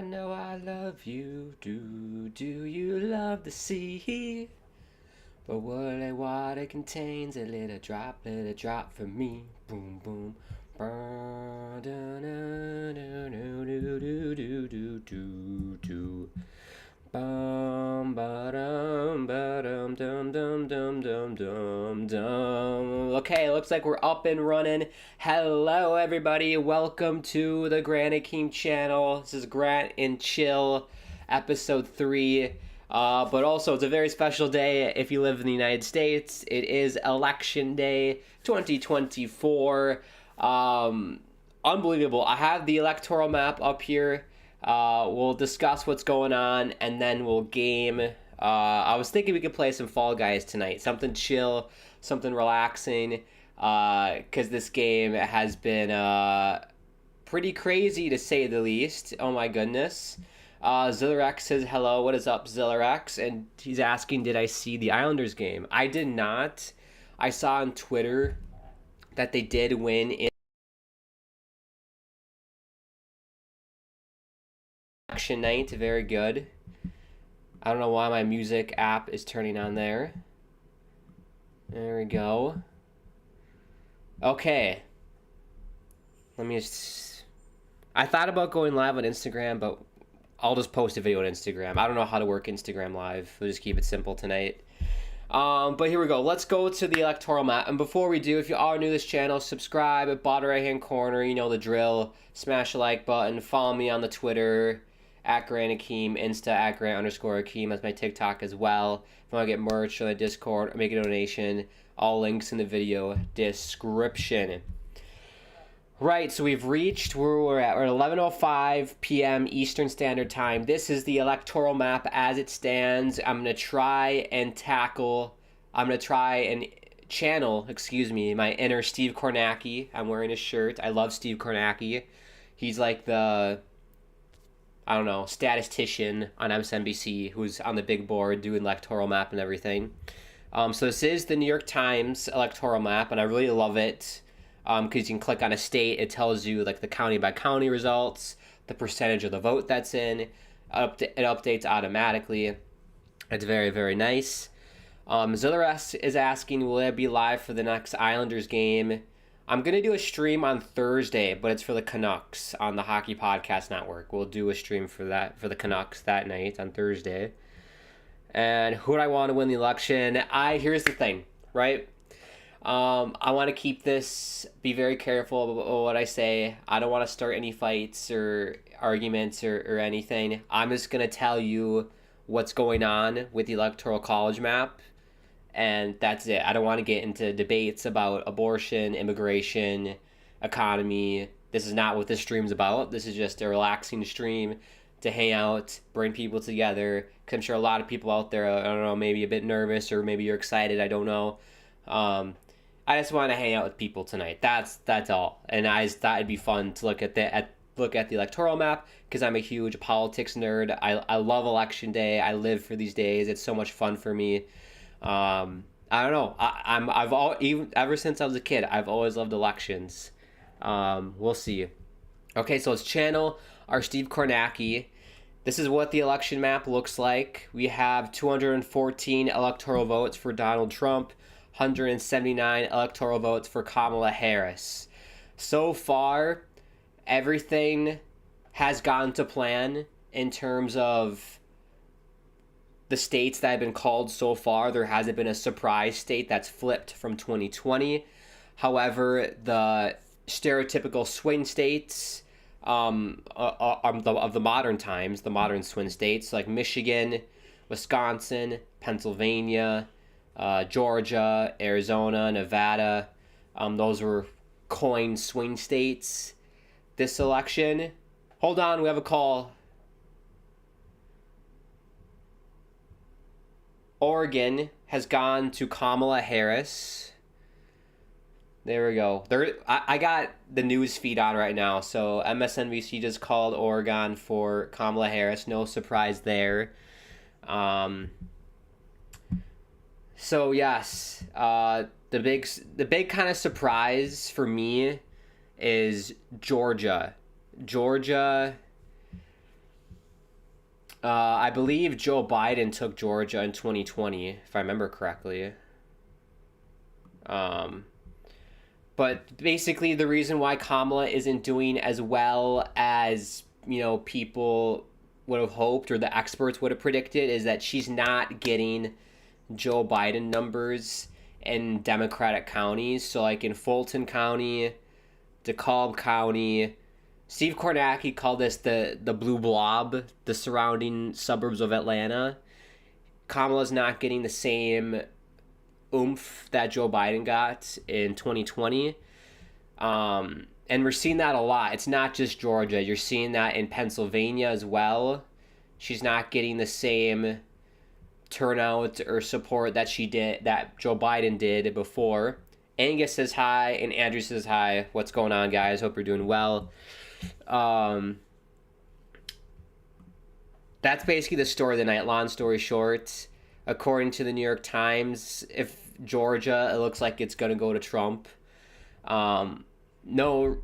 know I love you. Do you love the sea? But what a water contains a little drop for me. Boom, boom. Bum ba dum ba dum dum dum dum dum dum dum. Okay, looks like we're up and running. Hello, everybody. Welcome to the Grant and Keem channel. This is Grant and Chill, episode 3. But also, it's a very special day if you live in the United States. It is Election Day 2024. Unbelievable. I have the electoral map up here. We'll discuss what's going on, and then we'll game. I was thinking we could play some Fall Guys tonight. Something chill, something relaxing, because this game has been pretty crazy, to say the least. Oh my goodness. Zillarex says, hello, what is up, Zillarex? And he's asking, did I see the Islanders game? I did not. I saw on Twitter that they did win in election night. Very good. I don't know why my music app is turning on there. There we go. Okay. Let me just... I thought about going live on Instagram, but I'll just post a video on Instagram. I don't know how to work Instagram Live. We'll just keep it simple tonight. But here we go. Let's go to the electoral map. And before we do, if you are new to this channel, subscribe at bottom right-hand corner. You know the drill. Smash the like button. Follow me on the Twitter, at Grant Akeem, Insta, at Grant_Akeem. That's my TikTok as well. If you want to get merch on the Discord or make a donation, all links in the video description. Right, so we've reached where we're at 11:05 p.m. Eastern Standard Time. This is the electoral map as it stands. I'm going to try and channel, my inner Steve Kornacki. I'm wearing his shirt. I love Steve Kornacki. He's like the, I don't know, statistician on MSNBC who's on the big board doing electoral map and everything. So this is the New York Times electoral map, and I really love it. Because you can click on a state, it tells you like the county by county results, the percentage of the vote that's in. It updates automatically. It's very, very nice. Zillarex is asking, will it be live for the next Islanders game? I'm going to do a stream on Thursday, but it's for the Canucks on the Hockey Podcast Network. We'll do a stream for the Canucks that night on Thursday. And who do I want to win the election? Here's the thing, right? I want to keep this, be very careful about what I say. I don't want to start any fights or arguments or anything. I'm just going to tell you what's going on with the Electoral College map, and that's it. I don't want to get into debates about abortion, immigration, economy. This is not what this stream's about. This is just a relaxing stream to hang out, bring people together, because I'm sure a lot of people out there, I don't know, maybe a bit nervous or maybe you're excited, I don't know. I just want to hang out with people tonight. That's all. And I just thought it'd be fun to look at the electoral map because I'm a huge politics nerd. I love election day. I live for these days. It's so much fun for me. I don't know. Even ever since I was a kid, I've always loved elections. We'll see. Okay, so let's channel our Steve Kornacki. This is what the election map looks like. We have 214 electoral votes for Donald Trump, 179 electoral votes for Kamala Harris. So far, everything has gone to plan in terms of the states that have been called so far. There hasn't been a surprise state that's flipped from 2020. However, the stereotypical swing states of the modern times, the modern swing states like Michigan, Wisconsin, Pennsylvania, Georgia, Arizona, Nevada, those were coined swing states this election. Hold on, we have a call. Oregon has gone to Kamala Harris. There we go. I got the news feed on right now, so MSNBC just called Oregon for Kamala Harris. No surprise there. So yes, the big kind of surprise for me is Georgia. Georgia I believe Joe Biden took Georgia in 2020, if I remember correctly. Um, but basically, the reason why Kamala isn't doing as well as people would have hoped or the experts would have predicted is that she's not getting Joe Biden numbers in Democratic counties. So, like in Fulton County, DeKalb County, Steve Kornacki called this the blue blob, the surrounding suburbs of Atlanta. Kamala's not getting the same oomph that Joe Biden got in 2020. And we're seeing that a lot. It's not just Georgia. You're seeing that in Pennsylvania as well. She's not getting the same turnout or support that Joe Biden did before. Angus says hi, and Andrew says hi. What's going on, guys? Hope you're doing well. That's basically the story of the night. Long story short, according to the New York Times, if Georgia, it looks like it's going to go to Trump. No,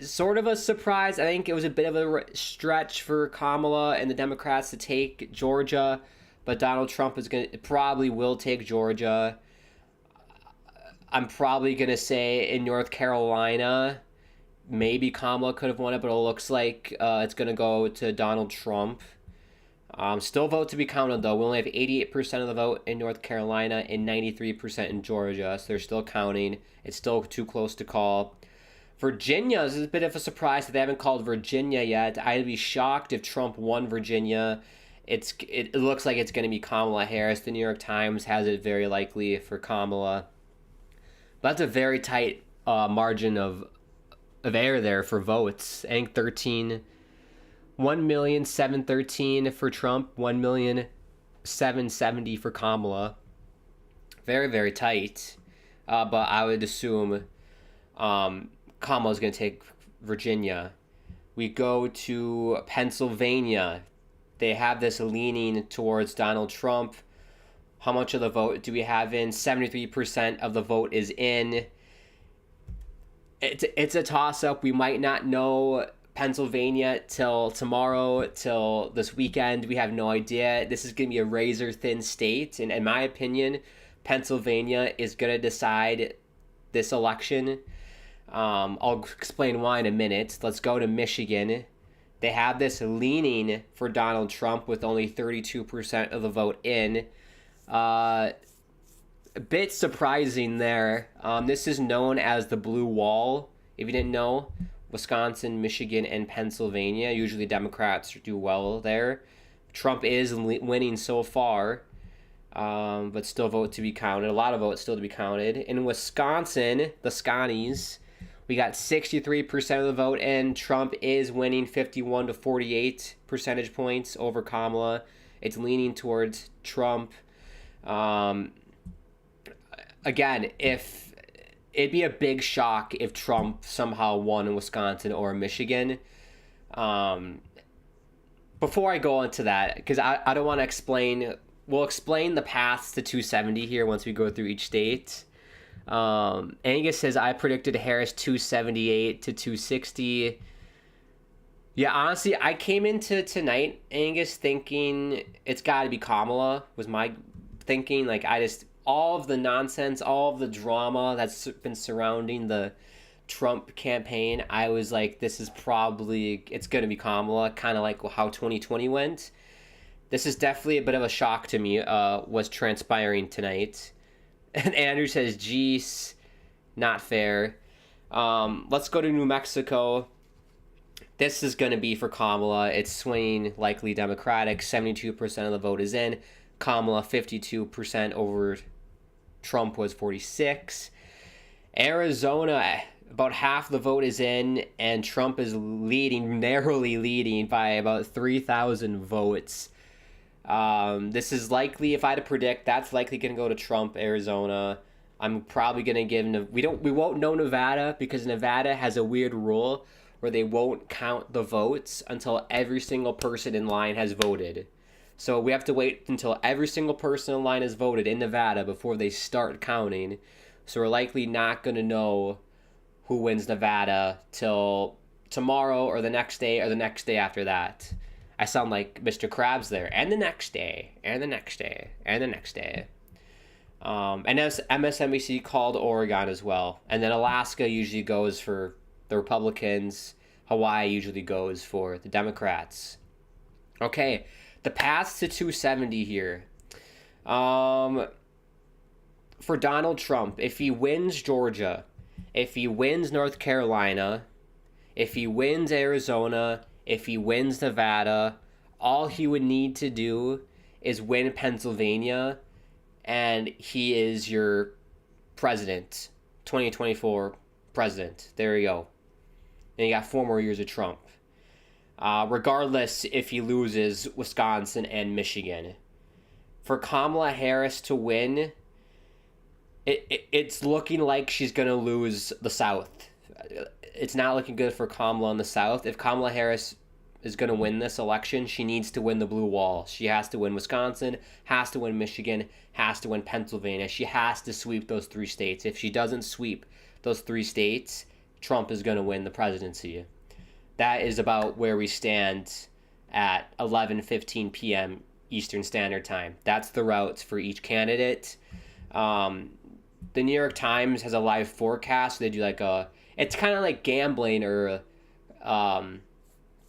sort of a surprise. I think it was a bit of a stretch for Kamala and the Democrats to take Georgia, but Donald Trump probably will take Georgia. I'm probably going to say in North Carolina, maybe Kamala could have won it, but it looks like it's going to go to Donald Trump. Still vote to be counted, though. We only have 88% of the vote in North Carolina and 93% in Georgia, so they're still counting. It's still too close to call. Virginia is a bit of a surprise that they haven't called Virginia yet. I'd be shocked if Trump won Virginia. It looks like it's going to be Kamala Harris. The New York Times has it very likely for Kamala. But that's a very tight margin of error there for votes. I think 1,713,000 for Trump, 1,770,000 for Kamala. Very, very tight. But I would assume Kamala's going to take Virginia. We go to Pennsylvania. They have this leaning towards Donald Trump. How much of the vote do we have in? 73% of the vote is in. It's a toss-up. We might not know Pennsylvania till tomorrow, till this weekend. We have no idea. This is going to be a razor-thin state. And in my opinion, Pennsylvania is going to decide this election. I'll explain why in a minute. Let's go to Michigan. They have this leaning for Donald Trump with only 32% of the vote in. A bit surprising there. This is known as the blue wall. If you didn't know, Wisconsin, Michigan, and Pennsylvania. Usually Democrats do well there. Trump is winning so far, but still vote to be counted. A lot of votes still to be counted. In Wisconsin, the Scotties, we got 63% of the vote in. Trump is winning 51 to 48 percentage points over Kamala. It's leaning towards Trump. Again, if it'd be a big shock if Trump somehow won in Wisconsin or Michigan. Before I go into that, because I don't want to explain, we'll explain the paths to 270 here once we go through each state. Angus says, I predicted Harris 278 to 260. Yeah, honestly, I came into tonight, Angus, thinking it's got to be Kamala, was my thinking. Like, all of the nonsense, all of the drama that's been surrounding the Trump campaign, I was like, it's going to be Kamala, kind of like how 2020 went. This is definitely a bit of a shock to me, what's transpiring tonight. And Andrew says, geez, not fair. Let's go to New Mexico. This is going to be for Kamala. It's swinging likely Democratic. 72% of the vote is in. Kamala, 52% over Trump was 46. Arizona, about half the vote is in, and Trump is narrowly leading by about 3,000 votes. This is likely, if I had to predict, that's likely going to go to Trump, Arizona. I'm probably going to give we won't know Nevada, because Nevada has a weird rule where they won't count the votes until every single person in line has voted. So we have to wait until every single person in line has voted in Nevada before they start counting. So we're likely not going to know who wins Nevada till tomorrow or the next day or the next day after that. I sound like Mr. Krabs there. And the next day, and the next day, and the next day. And as MSNBC called Oregon as well. And then Alaska usually goes for the Republicans. Hawaii usually goes for the Democrats. Okay, the path to 270 here. For Donald Trump, if he wins Georgia, if he wins North Carolina, if he wins Arizona, if he wins Nevada, all he would need to do is win Pennsylvania, and he is your president, 2024 president. There you go. And you got 4 more years of Trump. Regardless if he loses Wisconsin and Michigan. For Kamala Harris to win, it's looking like she's going to lose the South. It's not looking good for Kamala in the South. If Kamala Harris is going to win this election, she needs to win the blue wall. She has to win Wisconsin, has to win Michigan, has to win Pennsylvania. She has to sweep those 3 states. If she doesn't sweep those 3 states, Trump is going to win the presidency. That is about where we stand at 11:15 p.m. Eastern Standard Time. That's the routes for each candidate. The New York Times has a live forecast. They do like it's kind of like gambling, or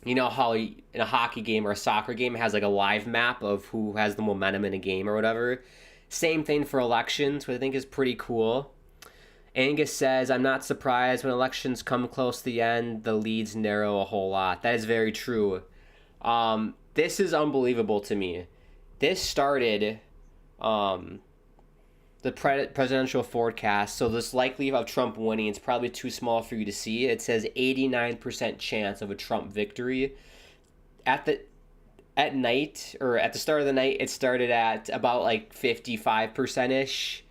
you know how in a hockey game or a soccer game it has like a live map of who has the momentum in a game or whatever. Same thing for elections, which I think is pretty cool. Angus says, I'm not surprised when elections come close to the end, the leads narrow a whole lot. That is very true. This is unbelievable to me. This started the presidential forecast, so this likelihood of Trump winning is probably too small for you to see. It says 89% chance of a Trump victory. At night, or at the start of the night, it started at about like 55%-ish.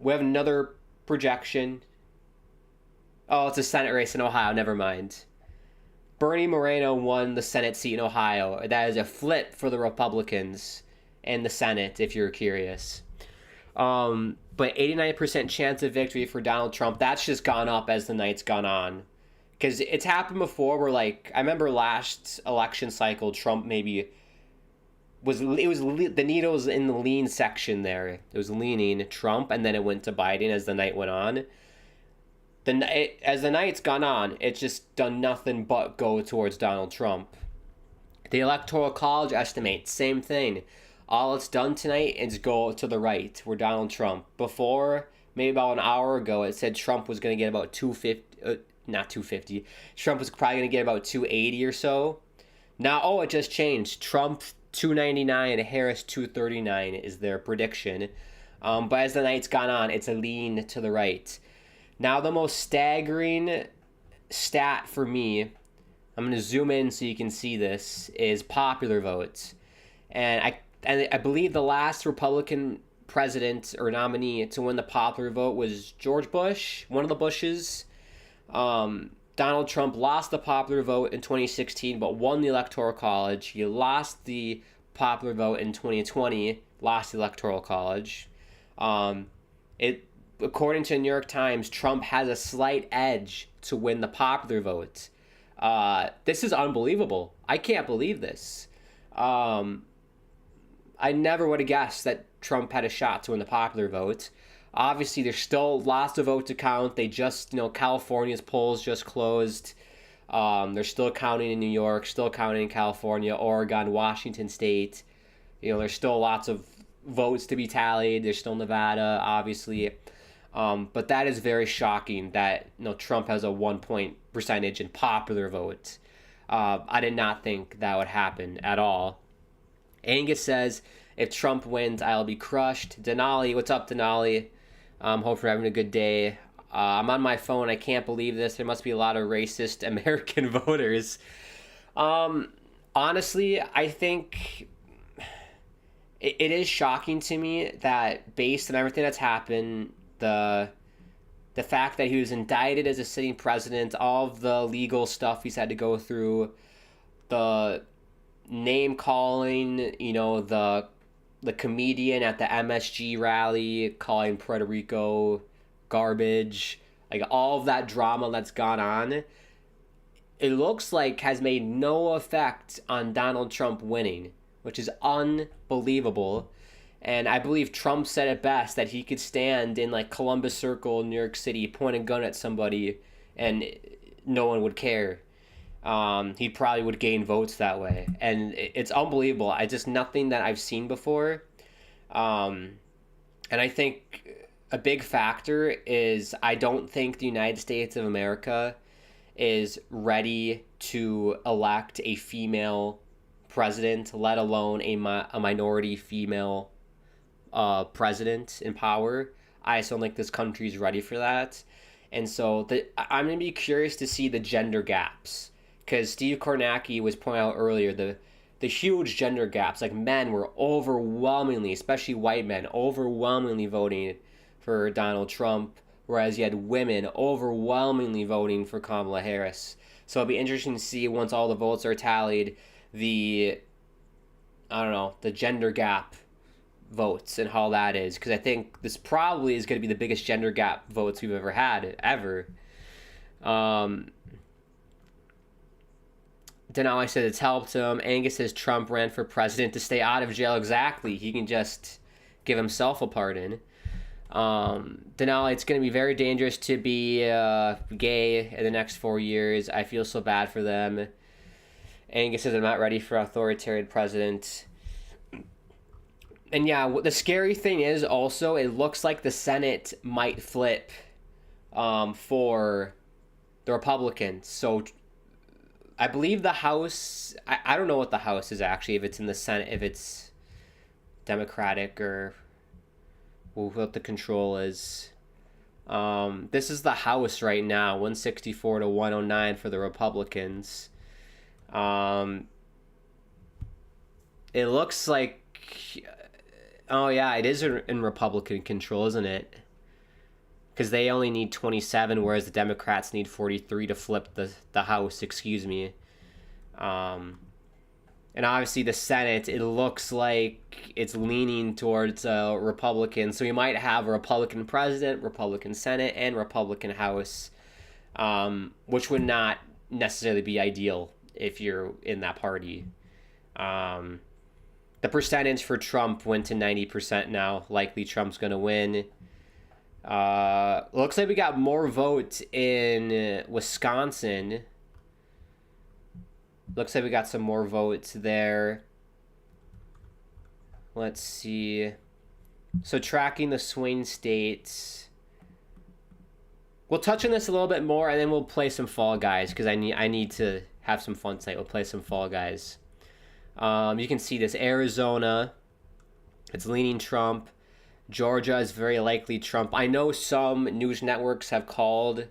We have another projection. Oh, it's a Senate race in Ohio. Never mind. Bernie Moreno won the Senate seat in Ohio. That is a flip for the Republicans in the Senate, if you're curious. But 89% chance of victory for Donald Trump. That's just gone up as the night's gone on. Because it's happened before where, like, I remember last election cycle, Trump maybe the needle was in the lean section there. It was leaning Trump, and then it went to Biden as the night went on. As the night's gone on, it's just done nothing but go towards Donald Trump. The Electoral College estimates, same thing. All it's done tonight is go to the right, where Donald Trump. Before, maybe about an hour ago, it said Trump was going to get about 250, not 250. Trump was probably going to get about 280 or so. Now, it just changed. Trump 299 and Harris 239 is their prediction. But as the night's gone on, it's a lean to the right. Now, the most staggering stat for me, I'm going to zoom in so you can see this, is popular votes. And I believe the last Republican president or nominee to win the popular vote was George Bush, one of the Bushes. Donald Trump lost the popular vote in 2016, but won the Electoral College. He lost the popular vote in 2020, lost the Electoral College. According to the New York Times, Trump has a slight edge to win the popular vote. This is unbelievable. I can't believe this. I never would have guessed that Trump had a shot to win the popular vote. Obviously, there's still lots of votes to count. They just, California's polls just closed. They're still counting in New York, still counting in California, Oregon, Washington State. There's still lots of votes to be tallied. There's still Nevada, obviously. But that is very shocking that Trump has a 1-point percentage in popular votes. I did not think that would happen at all. Angus says, if Trump wins, I'll be crushed. Denali, what's up, Denali? Hope you're having a good day. I'm on my phone. I can't believe this. There must be a lot of racist American voters. Honestly, I think it is shocking to me that based on everything that's happened, the fact that he was indicted as a sitting president, all of the legal stuff he's had to go through, the name calling, the comedian at the MSG rally calling Puerto Rico garbage, like all of that drama that's gone on, it looks like has made no effect on Donald Trump winning, which is unbelievable. And I believe Trump said it best that he could stand in like Columbus Circle, New York City, point a gun at somebody, and no one would care. He probably would gain votes that way, and it's unbelievable. I just nothing that I've seen before, and I think a big factor is I don't think the United States of America is ready to elect a female president, let alone a minority female president in power. I just don't think this country is ready for that. And so I'm going to be curious to see the gender gaps. Because Steve Kornacki was pointing out earlier the huge gender gaps. Like men were overwhelmingly, especially white men, overwhelmingly voting for Donald Trump, whereas you had women overwhelmingly voting for Kamala Harris. So it'll be interesting to see once all the votes are tallied, the gender gap votes and how that is, because I think this probably is going to be the biggest gender gap votes we've ever had, ever. Denali said it's helped him. Angus says Trump ran for president to stay out of jail. Exactly. He can just give himself a pardon. Denali, it's going to be very dangerous to be gay in the next 4 years. I feel so bad for them. Angus says I'm not ready for authoritarian president. And yeah, the scary thing is also it looks like the Senate might flip for the Republicans. So I believe the House, I don't know what the House is actually, if it's in the Senate, if it's Democratic or what the control is. This is the House right now, 164 to 109 for the Republicans. It looks like, oh yeah, it is in Republican control, isn't it? Because they only need 27, whereas the Democrats need 43 to flip the House, excuse me. And obviously the Senate, it looks like it's leaning towards Republican. So we might have a Republican president, Republican Senate, and Republican House, which would not necessarily be ideal if you're in that party. The percentage for Trump went to 90% now. Likely Trump's going to win. Looks like we got more votes in Wisconsin. Looks like we got some more votes there. Let's see. So tracking the swing states. We'll touch on this a little bit more, and then we'll play some Fall Guys, because I need to have some fun tonight. We'll play some Fall Guys. You can see this. Arizona, it's leaning Trump. Georgia is very likely Trump. I know some news networks have called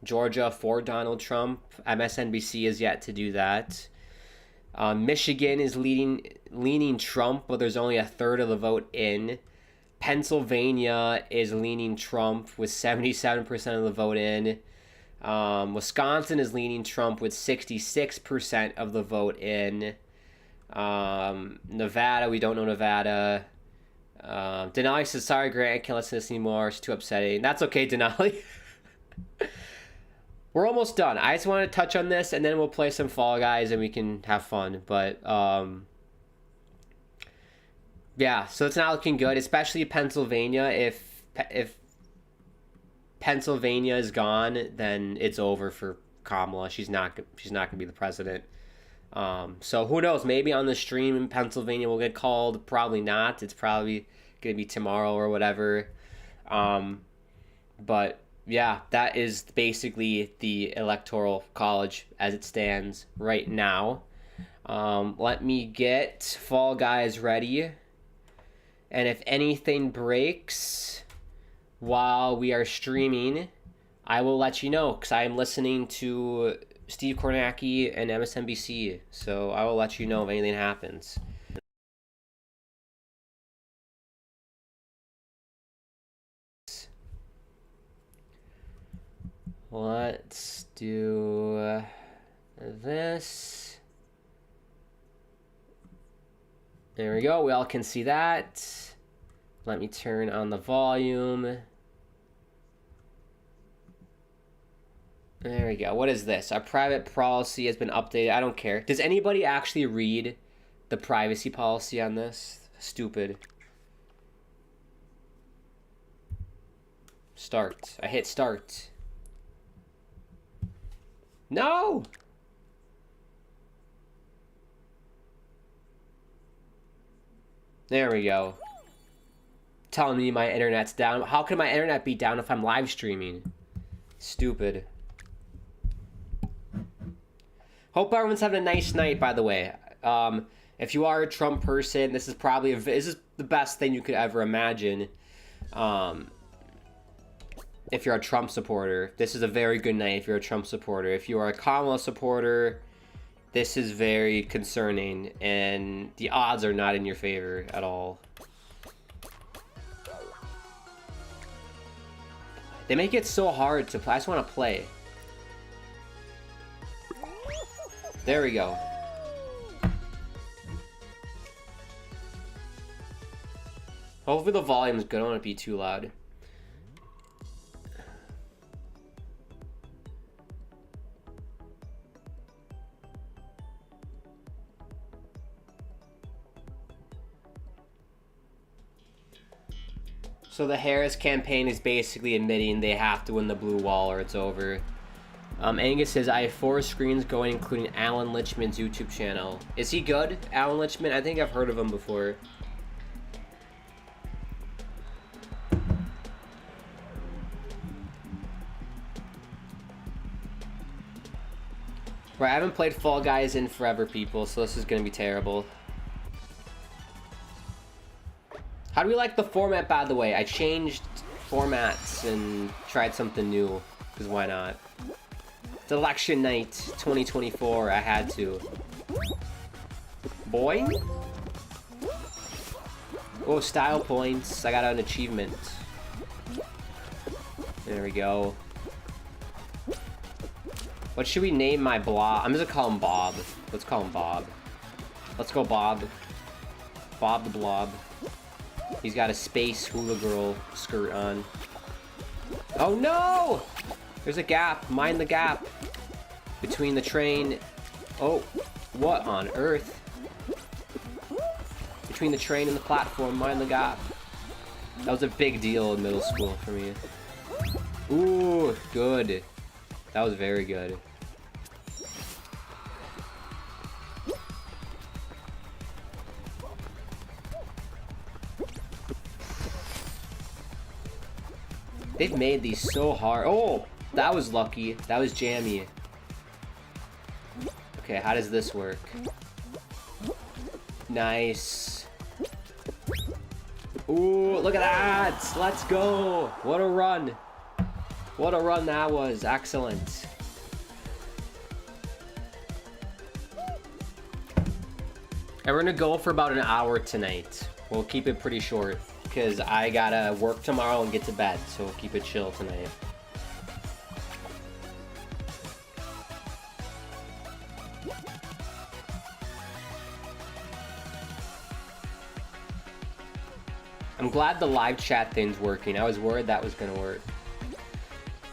Georgia for Donald Trump. MSNBC is yet to do that. Michigan is leaning Trump, but there's only a third of the vote in. Pennsylvania is leaning Trump with 77% of the vote in. Wisconsin is leaning Trump with 66% of the vote in. Nevada, we don't know Nevada. Denali says, sorry, Grant, I can't listen to this anymore. It's too upsetting. That's okay, Denali. We're almost done. I just want to touch on this, and then we'll play some Fall Guys, and we can have fun. But, yeah, so it's not looking good, especially Pennsylvania. If Pennsylvania is gone, then it's over for Kamala. She's not going to be the president. So who knows? Maybe on the stream in Pennsylvania we'll get called. Probably not. It's probably going to be tomorrow or whatever. But yeah, that is basically the Electoral College as it stands right now. Let me get Fall Guys ready. And if anything breaks while we are streaming, I will let you know, because I am listening to Steve Kornacki and MSNBC, so I will let you know if anything happens. Let's do this. There we go. We all can see that. Let me turn on the volume. There we go. What is this? Our private policy has been updated. I don't care. Does anybody actually read the privacy policy on this? Stupid. Start. I hit start. No! There we go. Telling me my internet's down. How can my internet be down if I'm live streaming? Stupid. Hope everyone's having a nice night, by the way. If you are a Trump person, this is probably this is the best thing you could ever imagine. If you're a Trump supporter, this is a very good night if you're a Trump supporter. If you are a Kamala supporter, this is very concerning, and the odds are not in your favor at all. They make it so hard to play. I just want to play. There we go. Hopefully the volume's good. I don't want it to be too loud. So the Harris campaign is basically admitting they have to win the blue wall or it's over. Angus says, I have 4 screens going, including Alan Lichman's YouTube channel. Is he good, Alan Lichman? I think I've heard of him before. Right, I haven't played Fall Guys in forever, people, so this is going to be terrible. How do we like the format, by the way? I changed formats and tried something new, because why not? It's election night 2024, I had to. Boing? Oh, style points. I got an achievement. There we go. What should we name my blob? I'm just gonna call him Bob. Let's call him Bob. Let's go Bob. Bob the Blob. He's got a space hula girl skirt on. Oh no! There's a gap. Mind the gap. Between the train... Oh, what on earth? Between the train and the platform, mind the gap. That was a big deal in middle school for me. Ooh, good. That was very good. They've made these so hard. Oh, that was lucky. That was jammy. Okay, how does this work? Nice. Ooh, look at that. Let's go. What a run. What a run that was. Excellent. And we're gonna go for about an hour tonight. We'll keep it pretty short because I gotta work tomorrow and get to bed, so we'll keep it chill tonight. I'm glad the live chat thing's working. I was worried that was gonna work.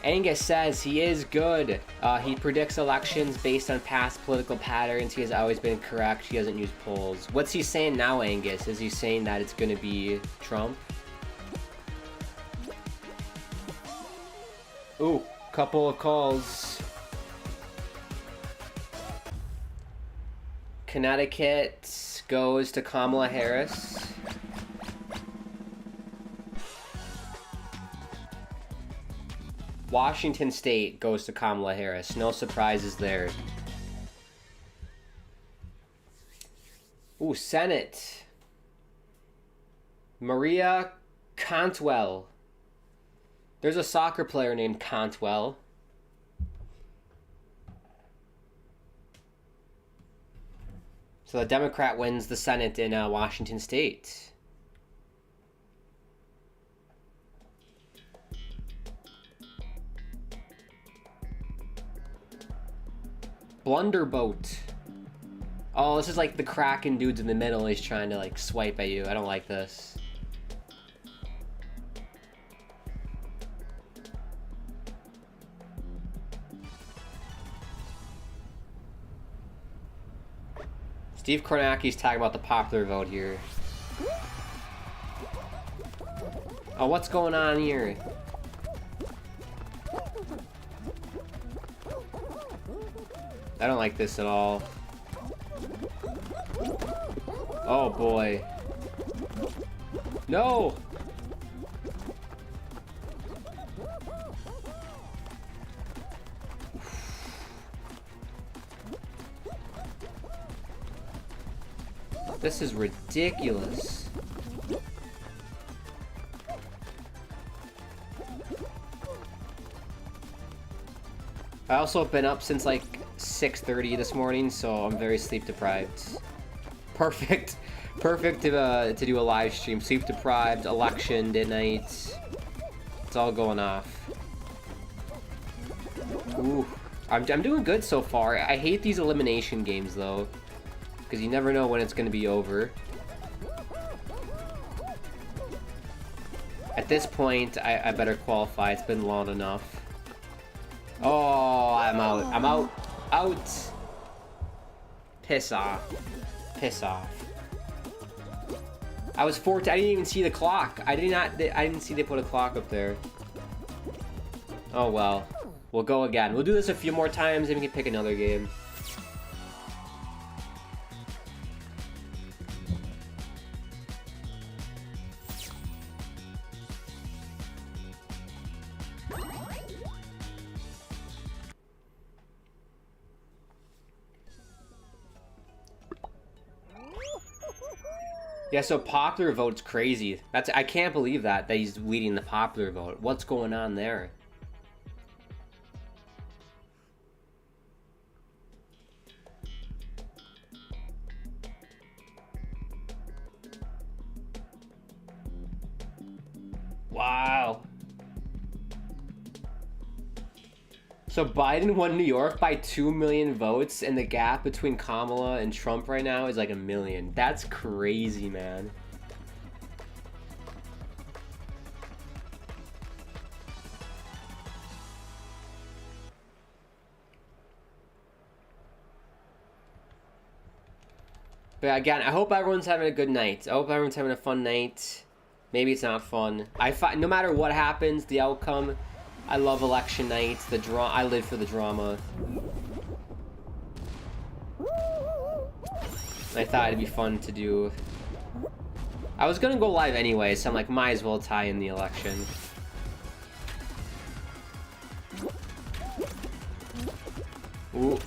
Angus says he is good. He predicts elections based on past political patterns. He has always been correct. He doesn't use polls. What's he saying now, Angus? Is he saying that it's gonna be Trump? Ooh, couple of calls. Connecticut goes to Kamala Harris. Washington State goes to Kamala Harris. No surprises there. Ooh, Senate. Maria Cantwell. There's a soccer player named Cantwell. So the Democrat wins the Senate in Washington State. Blunderboat. Oh, this is like the Kraken dudes in the middle. He's trying to like swipe at you. I don't like this. Steve Kornacki's talking about the popular vote here. Oh, what's going on here? I don't like this at all. Oh boy. No! This is ridiculous. I also have been up since like 6:30 this morning, so I'm very sleep deprived. Perfect. Perfect to do a live stream. Sleep deprived, election, midnight. It's all going off. Ooh. I'm doing good so far. I hate these elimination games though, because you never know when it's going to be over. At this point, I better qualify. It's been long enough. Oh, I'm out. I'm out. Out. Piss off. Piss off. I was 14. I didn't even see the clock. I didn't see they put a clock up there. Oh well. We'll go again. We'll do this a few more times and we can pick another game. Yeah, so popular vote's crazy. I can't believe that he's leading the popular vote. What's going on there? Wow. So Biden won New York by 2 million votes, and the gap between Kamala and Trump right now is like 1 million. That's crazy, man. But again, I hope everyone's having a good night. I hope everyone's having a fun night. Maybe it's not fun. No matter what happens, the outcome, I love election nights. I live for the drama. I thought it'd be fun to do. I was gonna go live anyway, so I'm like, might as well tie in the election. Ooh.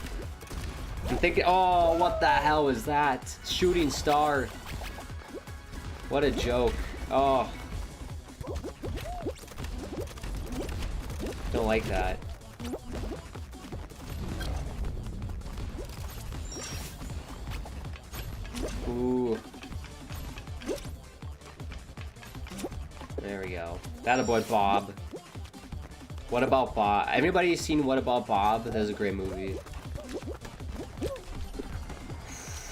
I'm thinking, oh, what the hell was that? Shooting star. What a joke. Oh. Don't like that. Ooh. There we go. That a boy, Bob. What About Bob? Everybody seen What About Bob? That was a great movie.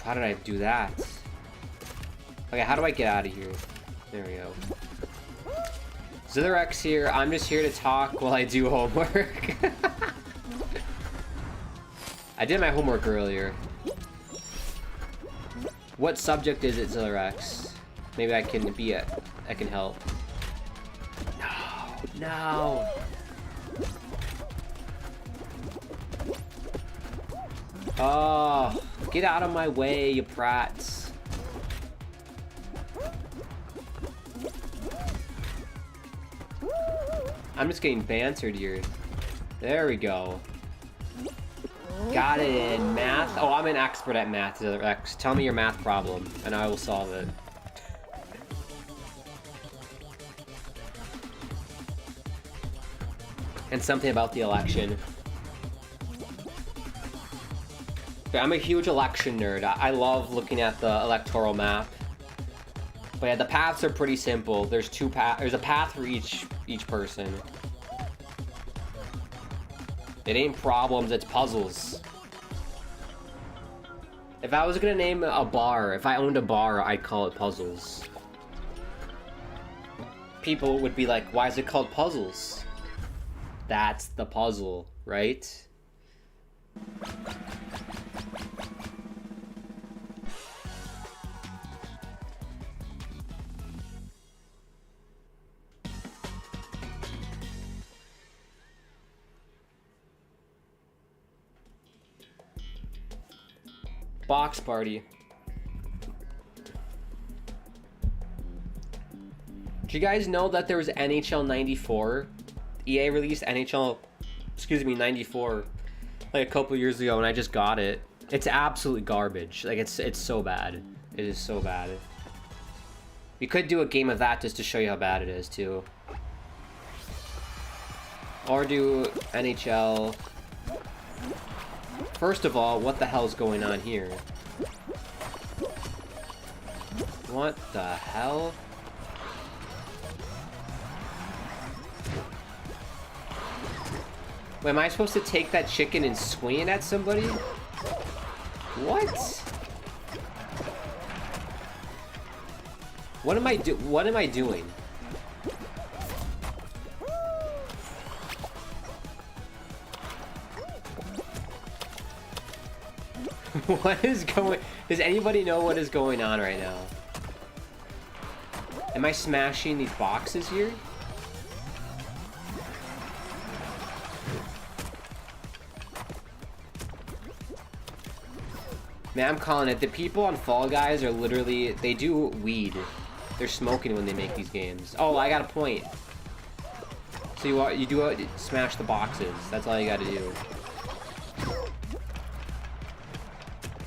How did I do that? Okay, how do I get out of here? There we go. Zitherx here. I'm just here to talk while I do homework. I did my homework earlier. What subject is it, Zitherx? Maybe I can I can help. No, no. Oh, get out of my way, you prats. I'm just getting bantered here. There we go. Got it in math. Oh, I'm an expert at math, Rex. Tell me your math problem, and I will solve it. And something about the election. I'm a huge election nerd. I love looking at the electoral map. But yeah, the paths are pretty simple. There's a path for each person. It ain't problems, it's puzzles. If I was gonna name a bar, if I owned a bar, I'd call it Puzzles. People would be like, why is it called Puzzles? That's the puzzle, right? Box party. Did you guys know that there was NHL 94? EA released NHL, excuse me, 94 like a couple years ago, and I just got it. It's absolutely garbage. Like it's so bad. It is so bad. We could do a game of that just to show you how bad it is too. Or do NHL. First of all, what the hell's going on here? What the hell? Wait, am I supposed to take that chicken and swing it at somebody? What? What am I doing? What is going... Does anybody know what is going on right now? Am I smashing these boxes here? Man, I'm calling it. The people on Fall Guys are literally... They do weed. They're smoking when they make these games. Oh, I got a point. So you do smash the boxes. That's all you gotta do.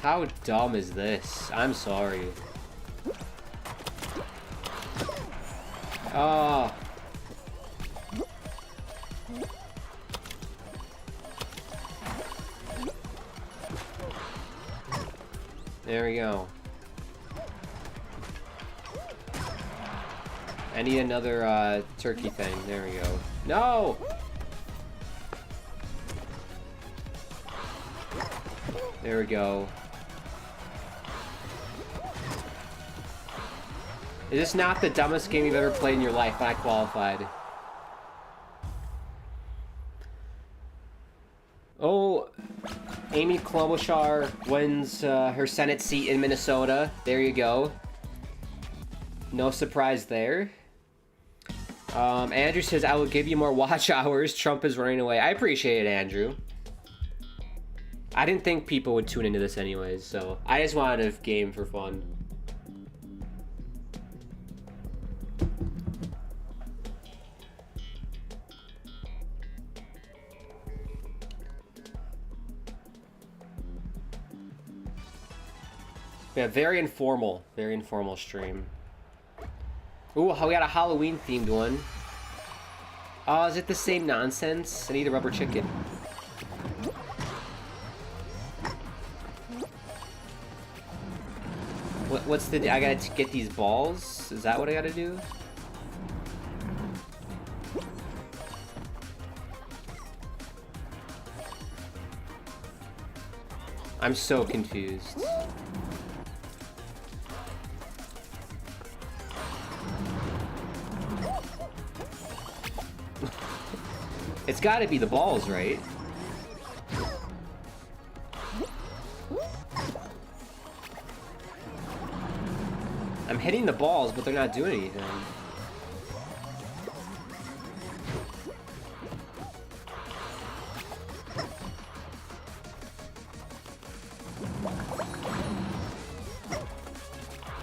How dumb is this? I'm sorry. Oh. There we go. I need another turkey thing. There we go. No! There we go. Is this not the dumbest game you've ever played in your life? But I qualified. Oh, Amy Klobuchar wins her Senate seat in Minnesota. There you go. No surprise there. Andrew says, I will give you more watch hours. Trump is running away. I appreciate it, Andrew. I didn't think people would tune into this anyways, so I just wanted a game for fun. Yeah, very informal stream. Ooh, we got a Halloween themed one. Oh, is it the same nonsense? I need a rubber chicken. What's the... I gotta get these balls? Is that what I gotta do? I'm so confused. It's gotta be the balls, right? I'm hitting the balls, but they're not doing anything.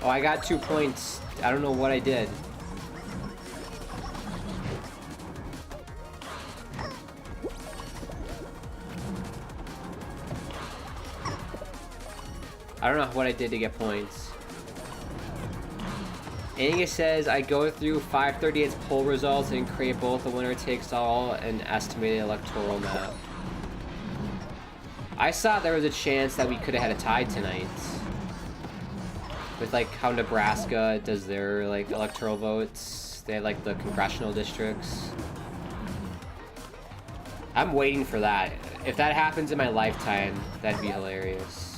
Oh, I got 2 points. I don't know what I did. I don't know what I did to get points. Angus says, I go through 538's poll results and create both a winner takes all and estimated electoral map. I saw there was a chance that we could have had a tie tonight. With like how Nebraska does their like electoral votes. They have like the congressional districts. I'm waiting for that. If that happens in my lifetime, that'd be hilarious.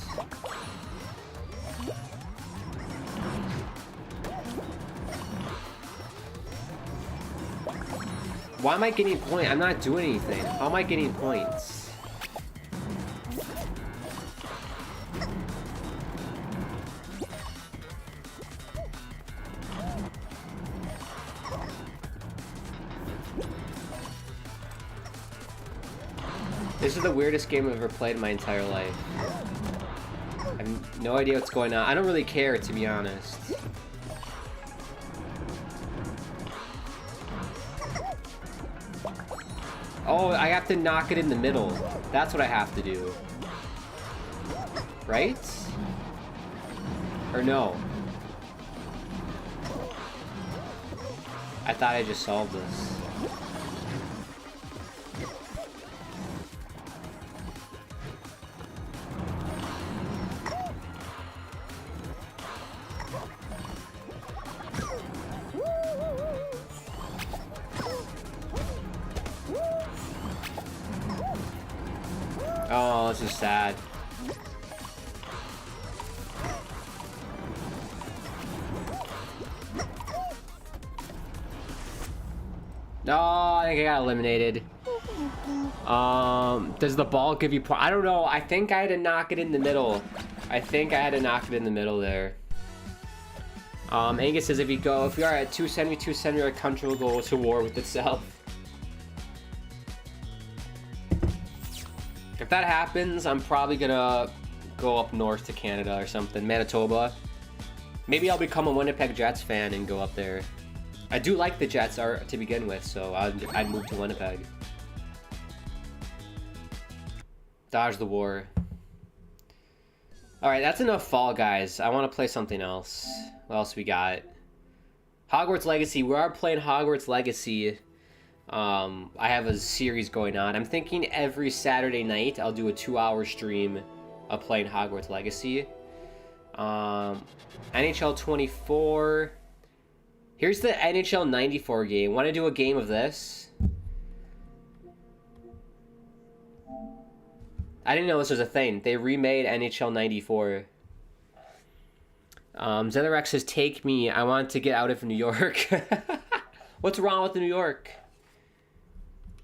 Why am I getting points? I'm not doing anything. How am I getting points? This is the weirdest game I've ever played in my entire life. I have no idea what's going on. I don't really care, to be honest. Oh, I have to knock it in the middle. That's what I have to do. Right? Or no? I thought I just solved this. Oh, this is sad. No, I think I got eliminated. Does the ball give you I don't know. I think I had to knock it in the middle. I think I had to knock it in the middle there. Angus says if you are at 272 your country will go to war with itself. If that happens, I'm probably gonna go up north to Canada or something, Manitoba. Maybe I'll become a Winnipeg Jets fan and go up there. I do like the Jets to begin with, so I'd move to Winnipeg. Dodge the war. Alright, that's enough Fall Guys. I want to play something else. What else we got? Hogwarts Legacy. We are playing Hogwarts Legacy. I have a series going on. I'm thinking every Saturday night I'll do a 2-hour stream of playing Hogwarts Legacy. NHL 24. Here's the NHL 94 game. Want to do a game of this? I didn't know this was a thing. They remade NHL 94. Zetherx says, take me. I want to get out of New York. What's wrong with New York?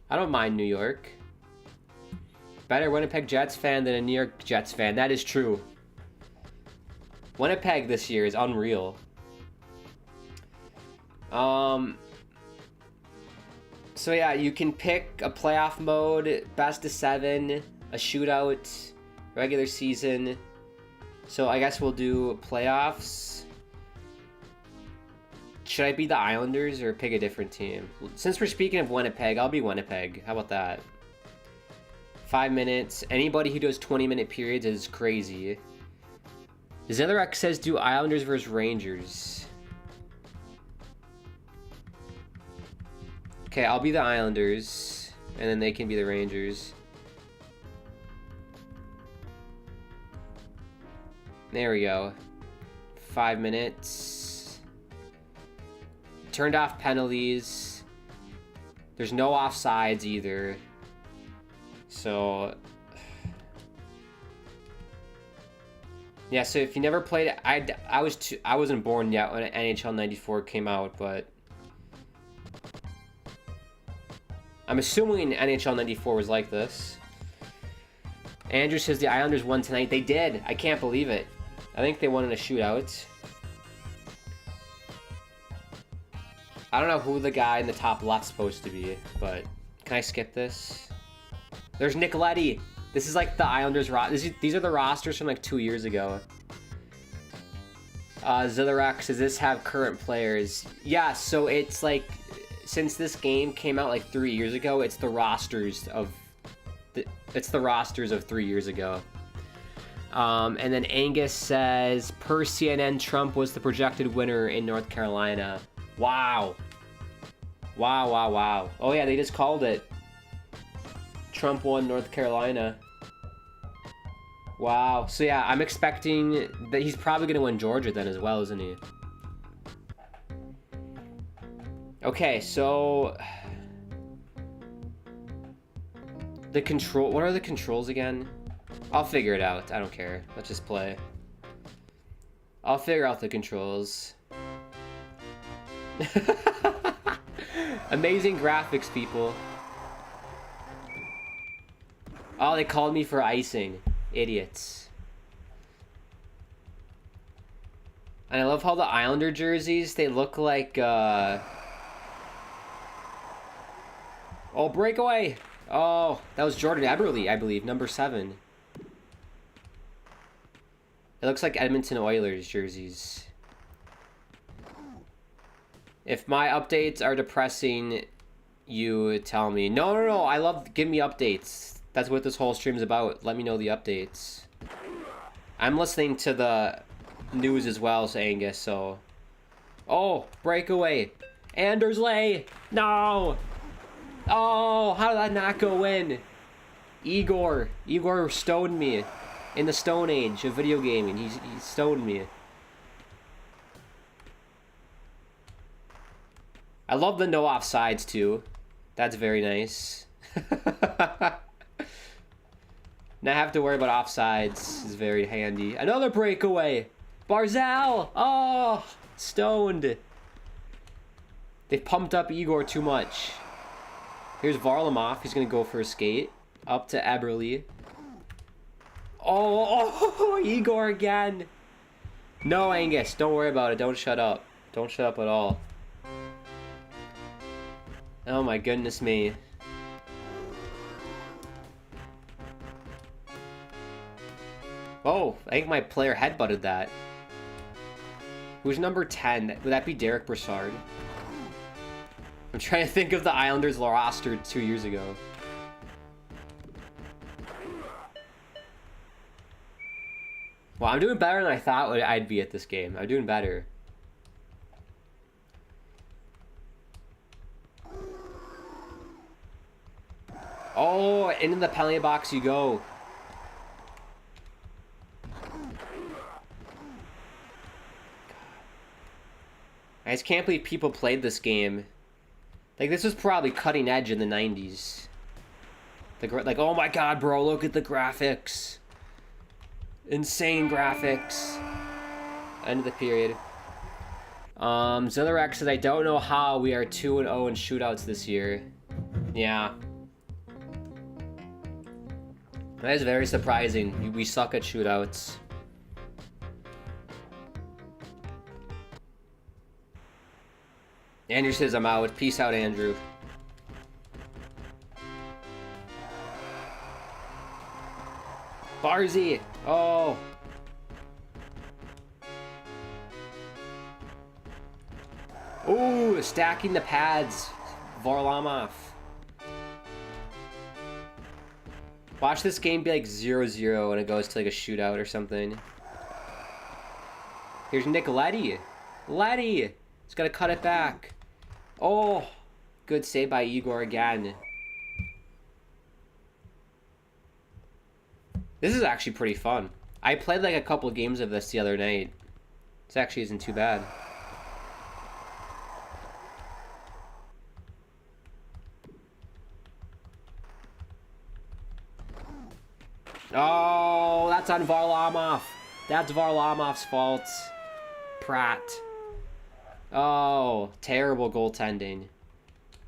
I don't mind New York. Better Winnipeg Jets fan than a New York Jets fan. That is true. Winnipeg this year is unreal. So yeah, you can pick a playoff mode, best of 7, a shootout, regular season. So I guess we'll do playoffs. Should I be the Islanders or pick a different team? Since we're speaking of Winnipeg, I'll be Winnipeg. How about that? 5 minutes. Anybody who does 20-minute periods is crazy. Zetherx says do Islanders versus Rangers. Okay, I'll be the Islanders, and then they can be the Rangers. There we go. 5 minutes. Turned off penalties. There's no offsides either. So... yeah, so if you never played it, I wasn't born yet when NHL 94 came out, but... I'm assuming NHL 94 was like this. Andrew says the Islanders won tonight. They did. I can't believe it. I think they won in a shootout. I don't know who the guy in the top left's supposed to be, but can I skip this? There's Nicoletti. This is like the Islanders these are the rosters from like 2 years ago. Zillerak, does this have current players? Yeah, so it's like, since this game came out like 3 years ago, it's the rosters of 3 years ago. And then Angus says, per CNN, Trump was the projected winner in North Carolina. Wow. Wow, wow, wow. Oh yeah, they just called it. Trump won North Carolina. Wow. So yeah, I'm expecting that he's probably going to win Georgia then as well, isn't he? Okay, so... what are the controls again? I'll figure it out. I don't care. Let's just play. I'll figure out the controls. Amazing graphics, people. Oh, they called me for icing. Idiots. And I love how the Islander jerseys, they look like, oh, breakaway! Oh, that was Jordan Eberle, I believe, number 7. It looks like Edmonton Oilers jerseys. If my updates are depressing, you tell me. No. I love, give me updates. That's what this whole stream's about. Let me know the updates. I'm listening to the news as well, Angus, so... Oh, breakaway. Andersley! No! Oh, how did that not go in? Igor stoned me. In the Stone Age of video gaming. He stoned me. I love the no offsides, too. That's very nice. Not have to worry about offsides is very handy. Another breakaway. Barzal. Oh, stoned. They've pumped up Igor too much. Here's Varlamov. He's going to go for a skate. Up to Eberle. Oh, Igor again. No, Angus. Don't worry about it. Don't shut up. Don't shut up at all. Oh my goodness me. Oh, I think my player headbutted that. Who's number 10? Would that be Derek Brassard? I'm trying to think of the Islanders roster 2 years ago. Well, I'm doing better than I thought I'd be at this game. I'm doing better. Oh, into the penalty box you go. I just can't believe people played this game. Like, this was probably cutting edge in the 90s. Like, oh my god, bro, look at the graphics. Insane graphics. End of the period. Zillarex says, I don't know how we are 2-0 in shootouts this year. Yeah. That is very surprising. We suck at shootouts. Andrew says I'm out. Peace out, Andrew. Barzy! Oh! Ooh, stacking the pads. Varlamov. Watch this game be like 0-0 and it goes to like a shootout or something. Here's Nick Leddy. Leddy! He's got to cut it back. Oh! Good save by Igor again. This is actually pretty fun. I played like a couple of games of this the other night. This actually isn't too bad. Oh, that's on Varlamov. That's Varlamov's fault. Pratt. Oh, terrible goaltending.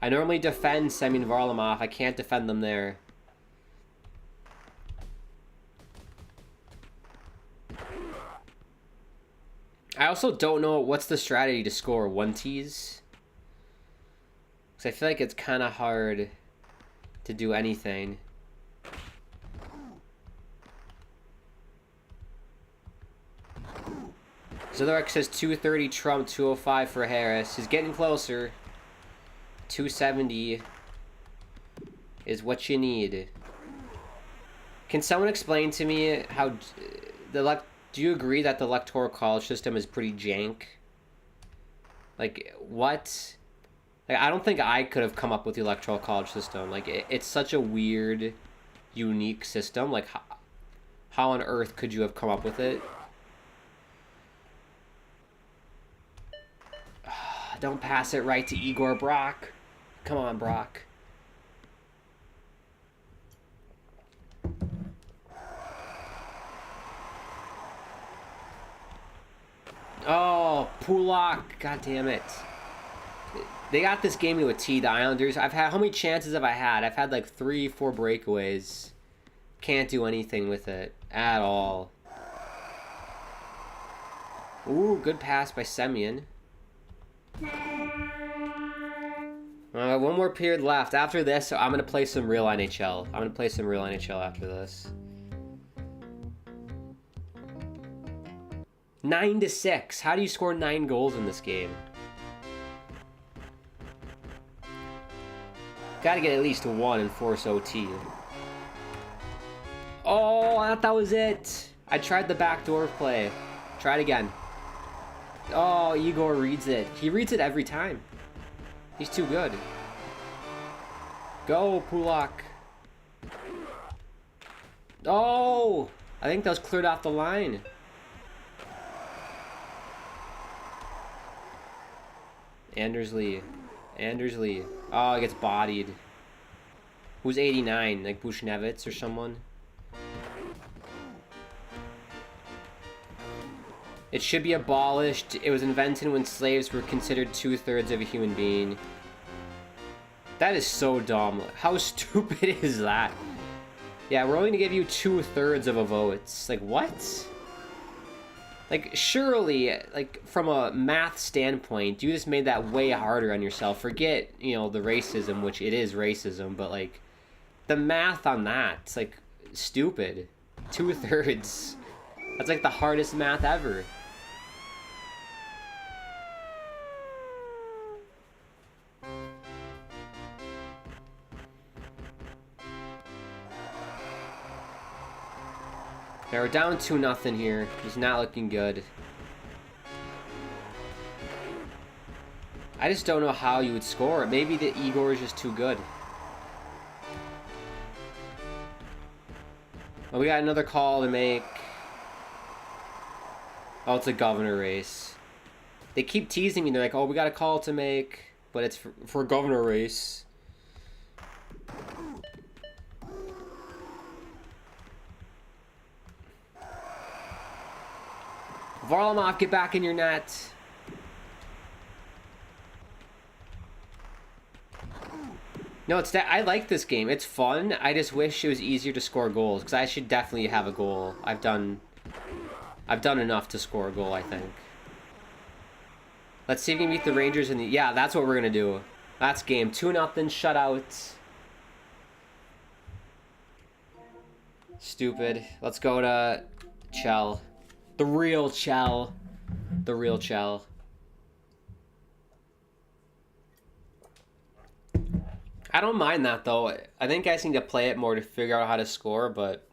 I normally defend Semyon Varlamov. I can't defend them there. I also don't know what's the strategy to score 1Ts. Because I feel like it's kind of hard to do anything. Zillarex says 230 Trump, 205 for Harris. He's getting closer. 270 is what you need. Can someone explain to me how do you agree that the electoral college system is pretty jank? Like, what? Like, I don't think I could have come up with the electoral college system. Like, it's such a weird, unique system. Like, how on earth could you have come up with it? Don't pass it right to Igor Brock. Come on, Brock. Oh, Pulak. God damn it. They got this game to a T, the Islanders. How many chances have I had? I've had like 3-4 breakaways. Can't do anything with it at all. Ooh, good pass by Semyon. One more period left. After this, I'm going to play some real NHL. I'm going to play some real NHL after this. 9-6. How do you score 9 goals in this game? Gotta get at least 1 and force OT. Oh, I thought that was it. I tried the backdoor play. Try it again. Oh, Igor reads it. He reads it every time. He's too good. Go, Pulak. Oh, I think that was cleared off the line. Andersley. Oh, he gets bodied. Who's 89? Like Bushnevitz or someone? It should be abolished. It was invented when slaves were considered 2/3 of a human being. That is so dumb. How stupid is that? Yeah, we're only gonna give you 2/3 of a vote. It's like, what? Like, surely, like, from a math standpoint, you just made that way harder on yourself. Forget, you know, the racism, which it is racism, but, like, the math on that, it's, like, stupid. 2/3. That's, like, the hardest math ever. Okay, we're down 2-0 here. It's not looking good. I just don't know how you would score it. Maybe the Igor is just too good. Oh, we got another call to make. Oh, it's a governor race. They keep teasing me. They're like, oh, we got a call to make, but it's for a governor race. Varlamov, get back in your net. No, it's that I like this game. It's fun. I just wish it was easier to score goals, because I should definitely have a goal. I've done enough to score a goal, I think. Let's see if we can beat the Rangers in the... Yeah, that's what we're gonna do. That's game. 2-0 shutout. Stupid. Let's go to Chell. The real Chell. The real Chell. I don't mind that, though. I think I just need to play it more to figure out how to score, but...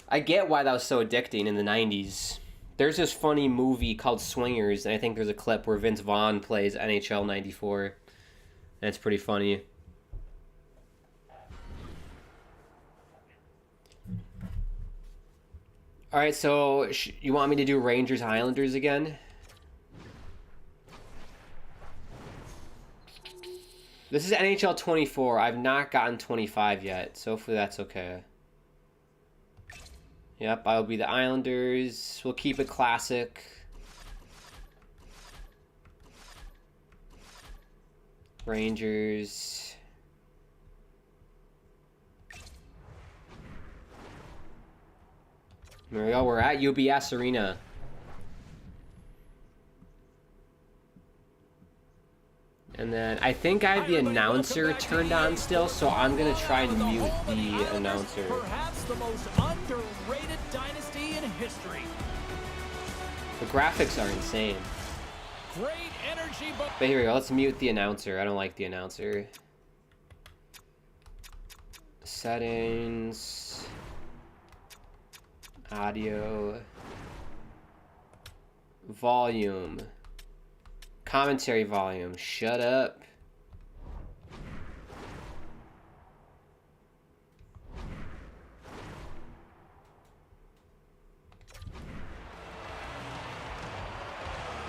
I get why that was so addicting in the 90s. There's this funny movie called Swingers, and I think there's a clip where Vince Vaughn plays NHL 94. And it's pretty funny. Alright, so you want me to do Rangers Islanders again? This is NHL 24. I've not gotten 25 yet, so hopefully that's okay. Yep, I'll be the Islanders. We'll keep it classic. Rangers. There we go, we're at UBS Arena. And then I think I have the announcer turned on still, so I'm gonna try and mute the announcer. Perhaps the most underrated dynasty in history. The graphics are insane. Great energy, but here we go, let's mute the announcer. I don't like the announcer. Settings. Audio. Volume. Commentary volume. Shut up.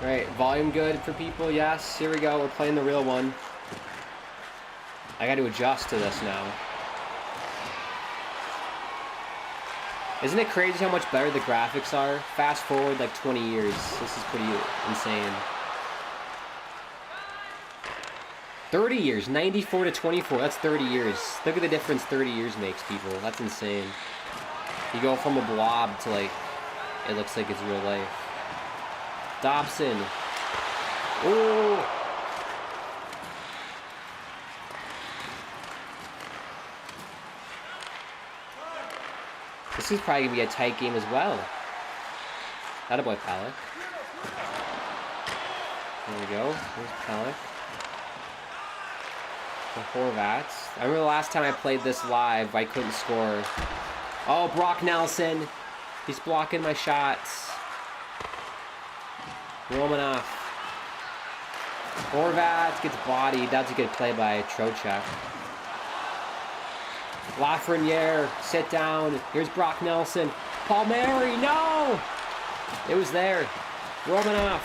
Alright, volume good for people? Yes, here we go. We're playing the real one. I got to adjust to this now. Isn't it crazy how much better the graphics are? Fast forward like 20 years. This is pretty insane. 30 years. 94 to 24. That's 30 years. Look at the difference 30 years makes, people. That's insane. You go from a blob to, like, it looks like it's real life. Dobson. Ooh. This is probably going to be a tight game as well. Attaboy, Pellick. There we go. Here's Pellick. The Horvats. I remember the last time I played this live, I couldn't score. Oh, Brock Nelson. He's blocking my shots. Romanov. Horvat gets bodied. That's a good play by Trocheck. Lafreniere, sit down. Here's Brock Nelson. Palmieri, no! It was there. Romanov.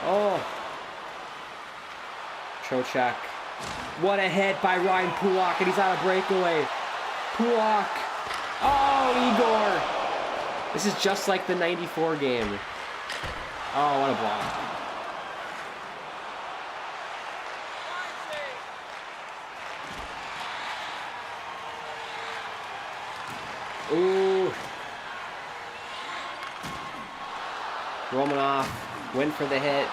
Oh. Trocheck. What a hit by Ryan Pulock, and he's on a breakaway. Pulock. Oh, Igor. This is just like the 94 game. Oh, what a block. Ooh. Romanov went for the hit.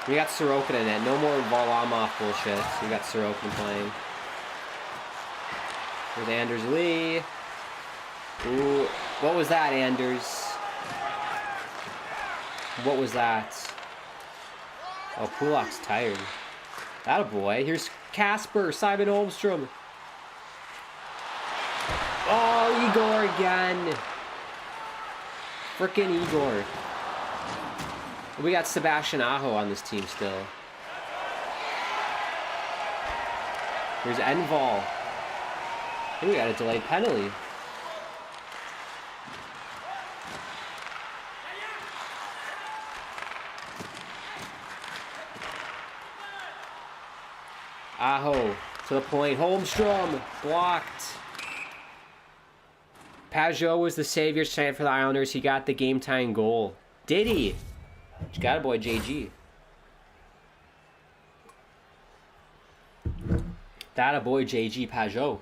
We got Sorokin in it. No more Varlamov bullshit. We got Sorokin playing. With Anders Lee. Ooh. What was that, Anders? What was that? Oh, Pulak's tired. Attaboy. Here's Casper. Simon Holmstrom. Oh, Igor again. Frickin' Igor. We got Sebastian Aho on this team still. Here's Enval. I think we got a delayed penalty. Aho to the point. Holmstrom blocked. Pajot was the savior tonight for the Islanders. He got the game-tying goal. Did he? Got a boy, JG. That a boy, JG Pajot.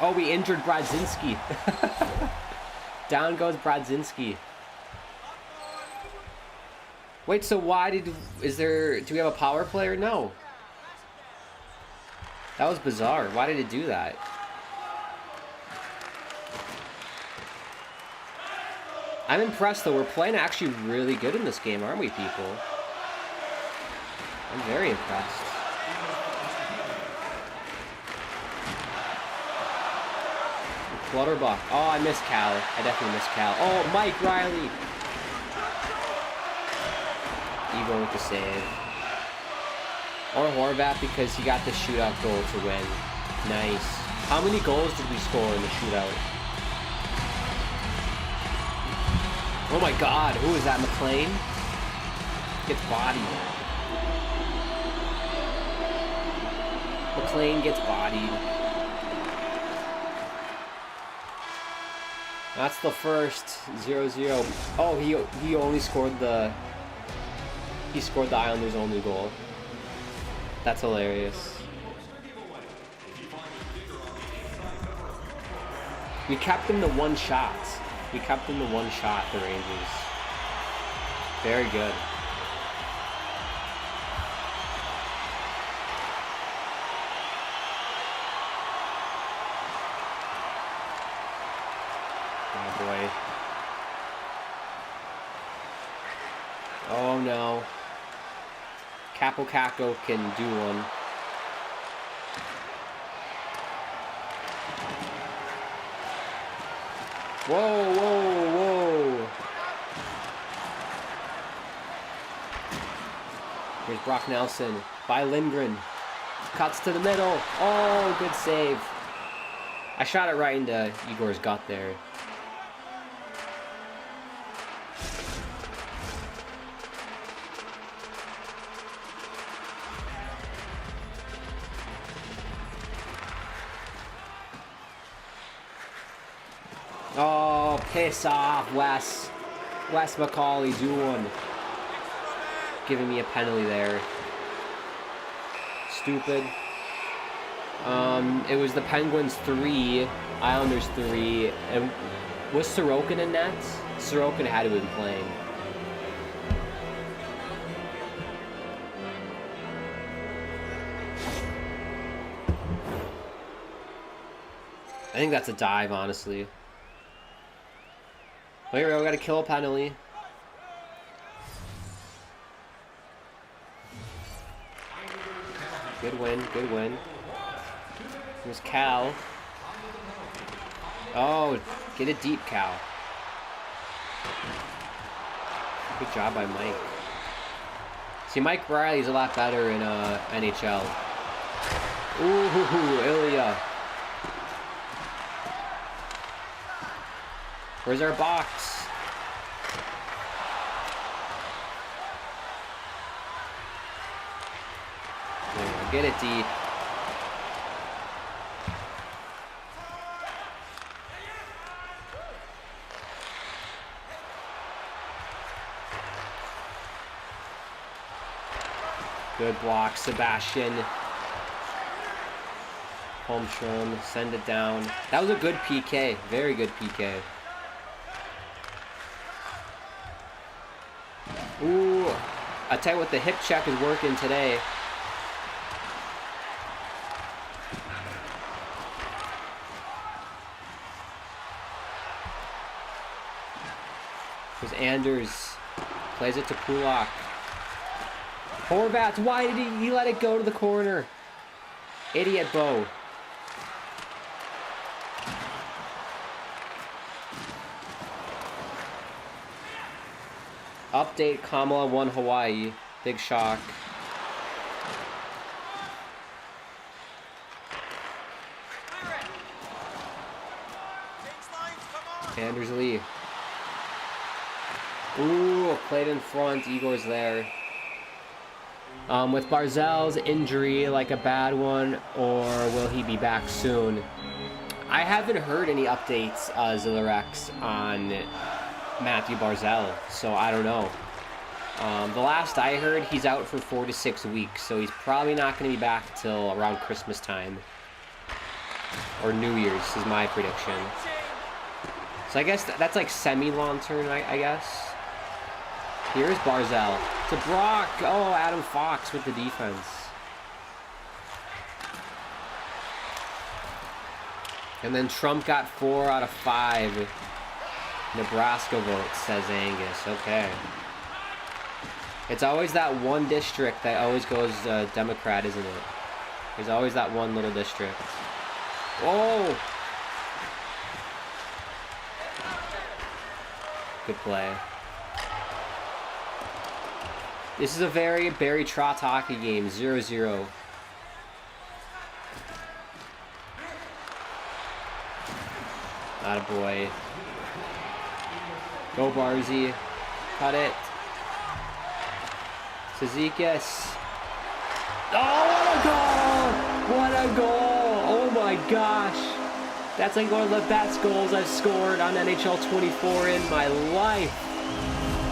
Oh, we injured Brodzinski. Down goes Brodzinski. Wait, so why do we have a power play or no? That was bizarre. Why did it do that? I'm impressed though. We're playing actually really good in this game, aren't we, people? I'm very impressed. Clutterbuck. Oh, I missed Cal. I definitely missed Cal. Oh, Mike Riley. Igor with the save. Or Horvat because he got the shootout goal to win. Nice. How many goals did we score in the shootout? Oh my god, who is that? McLean? Gets bodied. McLean gets bodied. That's the first 0-0. Oh, he only scored the Islanders' only goal. That's hilarious. We kept them to one shot. We kept them to one shot, the Rangers. Very good. Oh boy. Oh no. Capo Caco can do one. Whoa, whoa, whoa. Here's Brock Nelson by Lindgren. Cuts to the middle. Oh, good save. I shot it right into Igor's gut there. Oh, piss off, Wes. Wes McCauley, do one. Giving me a penalty there. Stupid. It was the Penguins 3, Islanders 3, and was Sorokin in that? Sorokin had to have been playing. I think that's a dive, honestly. Wait, we got a kill penalty. Good win, good win. Here's Cal. Oh, get it deep, Cal. Good job by Mike. See, Mike Riley's a lot better in NHL. Ooh, Ilya. Where's our box? There, get it deep. Good block, Sebastian. Holmstrom, send it down. That was a good PK. Very good PK. Ooh, I tell you what, the hip check is working today. There's Anders. Plays it to Pulak. Horvat, why did he let it go to the corner? Idiot Bo. Update, Kamala won Hawaii. Big shock. Anders Lee. Ooh, played in front. Igor's there. With Barzell's injury, like a bad one, or will he be back soon? I haven't heard any updates, Zillarex, on Matthew Barzell, so I don't know. The last I heard, he's out for 4 to 6 weeks, so he's probably not going to be back till around Christmas time. Or New Year's is my prediction. So I guess that's like semi-long term, I guess. Here's Barzell. To Brock. Oh, Adam Fox with the defense. And then Trump got 4 out of 5. Nebraska vote, says Angus. Okay. It's always that one district that always goes Democrat, isn't it? There's always that one little district. Whoa! Good play. This is a very Barry Trotz hockey game, 0-0. Attaboy. Go Barzy. Cut it. Cizikas. Oh, what a goal! What a goal! Oh my gosh. That's like one of the best goals I've scored on NHL 24 in my life.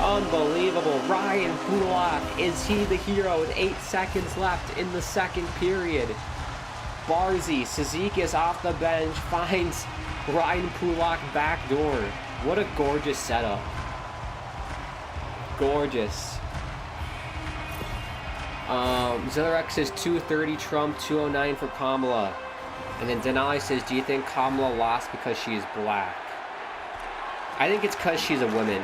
Unbelievable. Ryan Pulak, is he the hero with 8 seconds left in the second period? Barzy, Cizikas off the bench, finds Ryan Pulak backdoor. What a gorgeous setup. Gorgeous. Zillarex says 230 Trump, 209 for Kamala. And then Denali says, do you think Kamala lost because she is black? I think it's because she's a woman.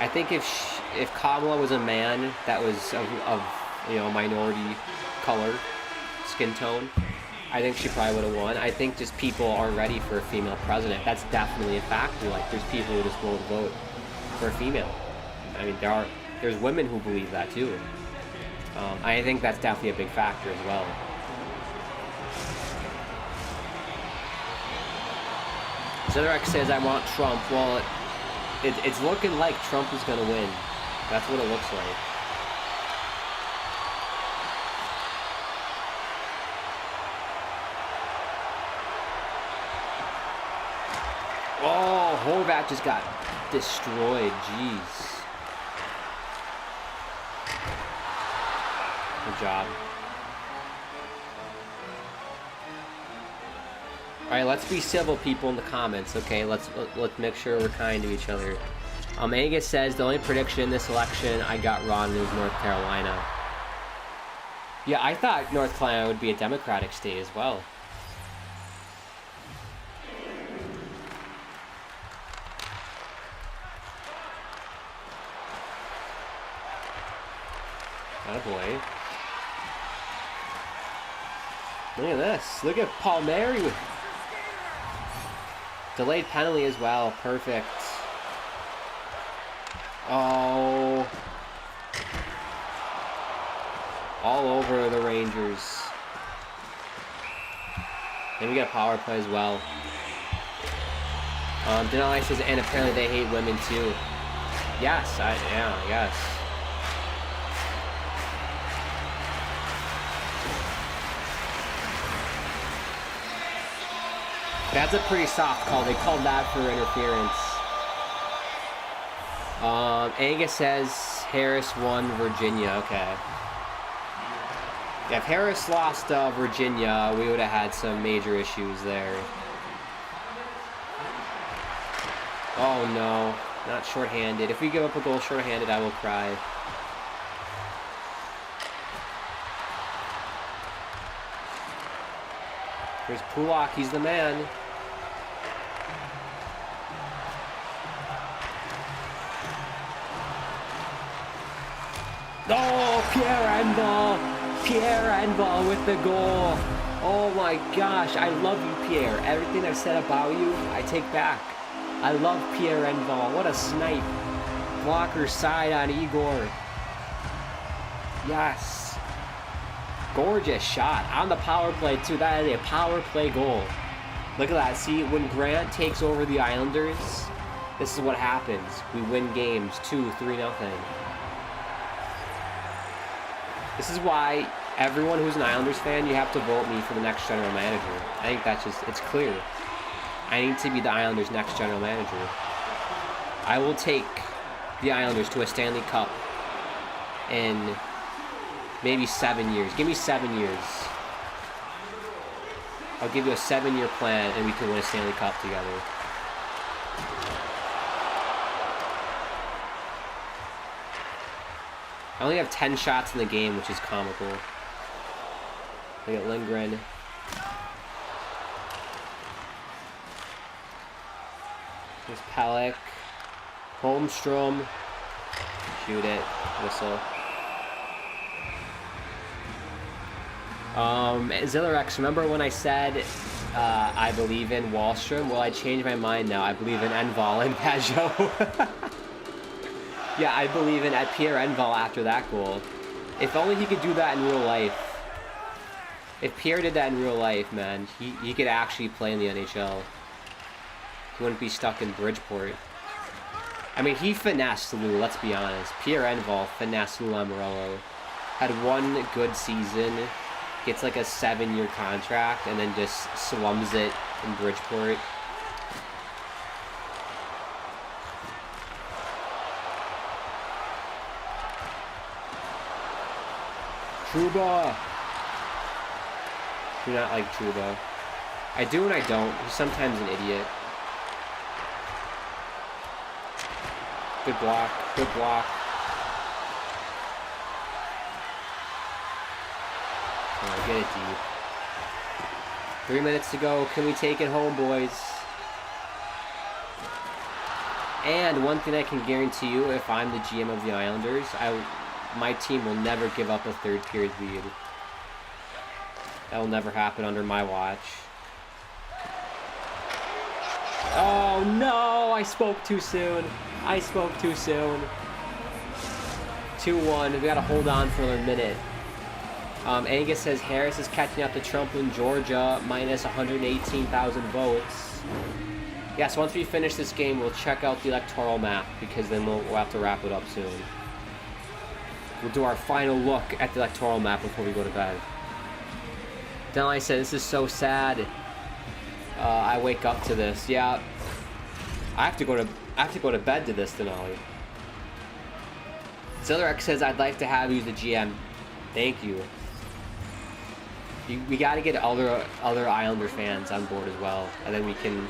I think if Kamala was a man that was of minority color, skin tone, I think she probably would have won. I think just people aren't ready for a female president. That's definitely a factor. Like, there's people who just won't vote for a female. I mean, there's women who believe that too. I think that's definitely a big factor as well. Zillarex says, I want Trump. Well, it's looking like Trump is going to win. That's what it looks like. Oh, Horvat just got destroyed. Jeez. Good job. Alright, let's be civil, people, in the comments, okay? Let's make sure we're kind to each other. Angus says, the only prediction in this election I got wrong was North Carolina. Yeah, I thought North Carolina would be a Democratic state as well. Look at this. Look at Palmieri with delayed penalty as well. Perfect. Oh. All over the Rangers. Then we got a power play as well. Denali says, and apparently they hate women too. Yes, yeah, yes. That's a pretty soft call. They called that for interference. Angus says Harris won Virginia. Okay. If Harris lost Virginia, we would have had some major issues there. Oh no, not shorthanded. If we give up a goal shorthanded, I will cry. Here's Pulak, he's the man. Oh, Pierre Enval! Pierre Enval with the goal. Oh my gosh, I love you, Pierre. Everything I've said about you, I take back. I love Pierre Enval. What a snipe. Blocker side on Igor. Yes. Gorgeous shot. On the power play, too. That is a power play goal. Look at that. See, when Grant takes over the Islanders, this is what happens. We win games 2-3-0. This is why everyone who's an Islanders fan, you have to vote me for the next general manager. I think that's just, it's clear. I need to be the Islanders' next general manager. I will take the Islanders to a Stanley Cup in maybe 7 years. Give me 7 years. I'll give you a 7-year plan and we can win a Stanley Cup together. I only have 10 shots in the game, which is comical. Look at Lindgren. There's Pelech. Holmstrom. Shoot it. Whistle. Zillarex, remember when I said I believe in Wallstrom? Well, I changed my mind now. I believe in Enval and Pajot. Yeah, I believe in Pierre Enval after that goal. If only he could do that in real life. If Pierre did that in real life, man, he could actually play in the NHL. He wouldn't be stuck in Bridgeport. I mean, he finessed Lou, let's be honest. Pierre Enval finessed Lou Lamoriello. Had one good season, gets like a 7-year contract, and then just slums it in Bridgeport. Trouba! Do not like Trouba. I do and I don't. He's sometimes an idiot. Good block. Good block. Oh, get it deep. 3 minutes to go. Can we take it home, boys? And one thing I can guarantee you, if I'm the GM of the Islanders, my team will never give up a third period lead. That will never happen under my watch. Oh no, I spoke too soon. I spoke too soon. 2-1, we gotta hold on for another minute. Angus says Harris is catching up to Trump in Georgia, minus 118,000 votes. Yeah, so once we finish this game, we'll check out the electoral map, because then we'll have to wrap it up soon. We'll do our final look at the electoral map before we go to bed. Denali said, this is so sad. I wake up to this. Yeah. I have to go to bed to this, Denali. Zillarex says, I'd like to have you as the GM. Thank you. We got to get other Islander fans on board as well, and then we can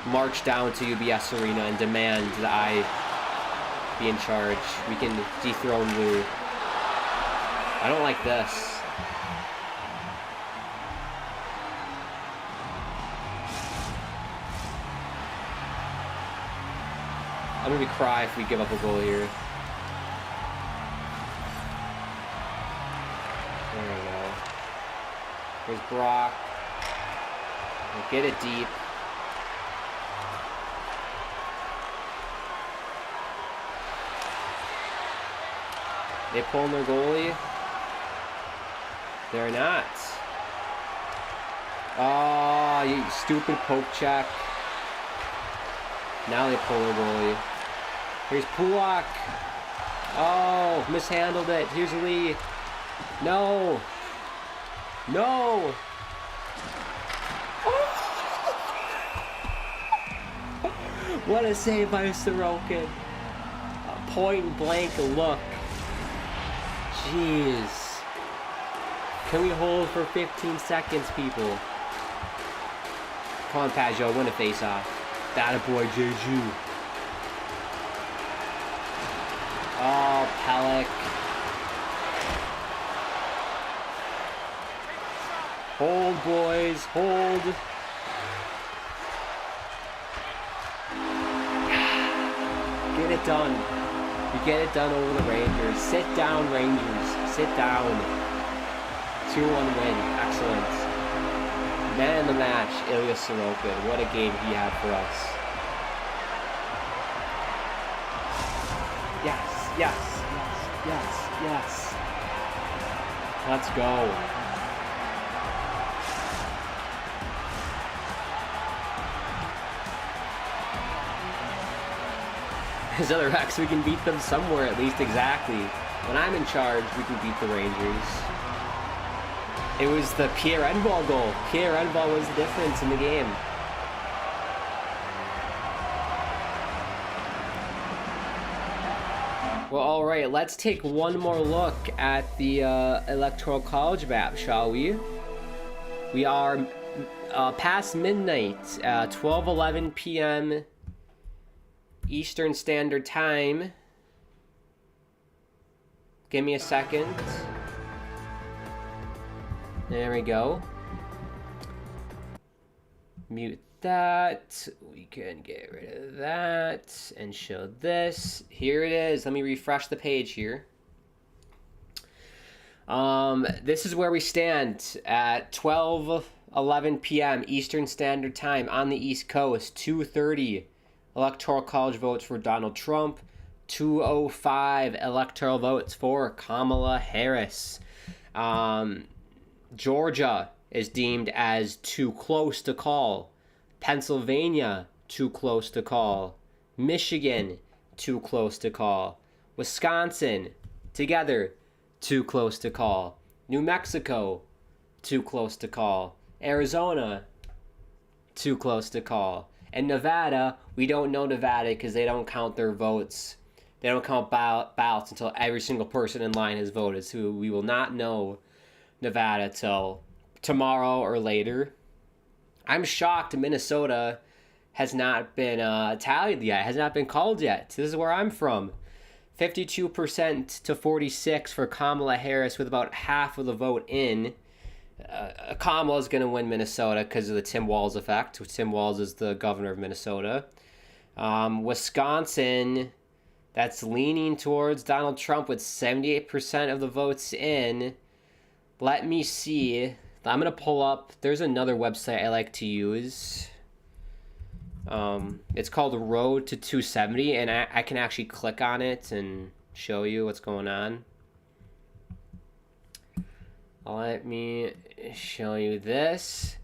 march down to UBS Arena and demand that I be in charge. We can dethrone Lou. I don't like this. I'm gonna cry if we give up a goal here. There we go. Here's Brock. We'll get it deep. They pulling their goalie? They're not. Oh, you stupid poke check. Now they pull their goalie. Here's Pulak. Oh, mishandled it. Here's Lee. No. No. What a save by Sorokin. A point blank look. Jeez. Can we hold for 15 seconds, people? Come on, Pajot, win a face-off. That boy, JG. Oh, Pellick. Hold, boys, hold. Get it done. You get it done over the Rangers. Sit down, Rangers. Sit down. 2-1 win. Excellent. Man of the match, Ilya Sorokin. What a game he had for us. Yes, yes, yes, yes, yes. Let's go. His other X, we can beat them somewhere at least exactly. When I'm in charge, we can beat the Rangers. It was the Pierre Enval goal. Pierre Enval was the difference in the game. Well, alright, let's take one more look at the Electoral College map, shall we? We are past midnight, 12:11 p.m. Eastern Standard Time. Give me a second. There we go. Mute that. We can get rid of that and show this. Here it is. Let me refresh the page here. This is where we stand at 12:11 p.m. Eastern Standard Time on the East Coast. 2:30 Electoral College votes for Donald Trump. 2:05 electoral votes for Kamala Harris. Georgia is deemed as too close to call. Pennsylvania, too close to call. Michigan, too close to call. Wisconsin, together, too close to call. New Mexico, too close to call. Arizona, too close to call. And Nevada, we don't know Nevada because they don't count their votes. They don't count ballots until every single person in line has voted. So we will not know Nevada till tomorrow or later. I'm shocked Minnesota has not been tallied yet, has not been called yet. This is where I'm from. 52% to 46% for Kamala Harris with about half of the vote in. Kamala is going to win Minnesota because of the Tim Walz effect. Tim Walz is the governor of Minnesota. Wisconsin, that's leaning towards Donald Trump with 78% of the votes in. Let me see. I'm going to pull up. There's another website I like to use. It's called Road to 270, and I can actually click on it and show you what's going on. Let me show you this.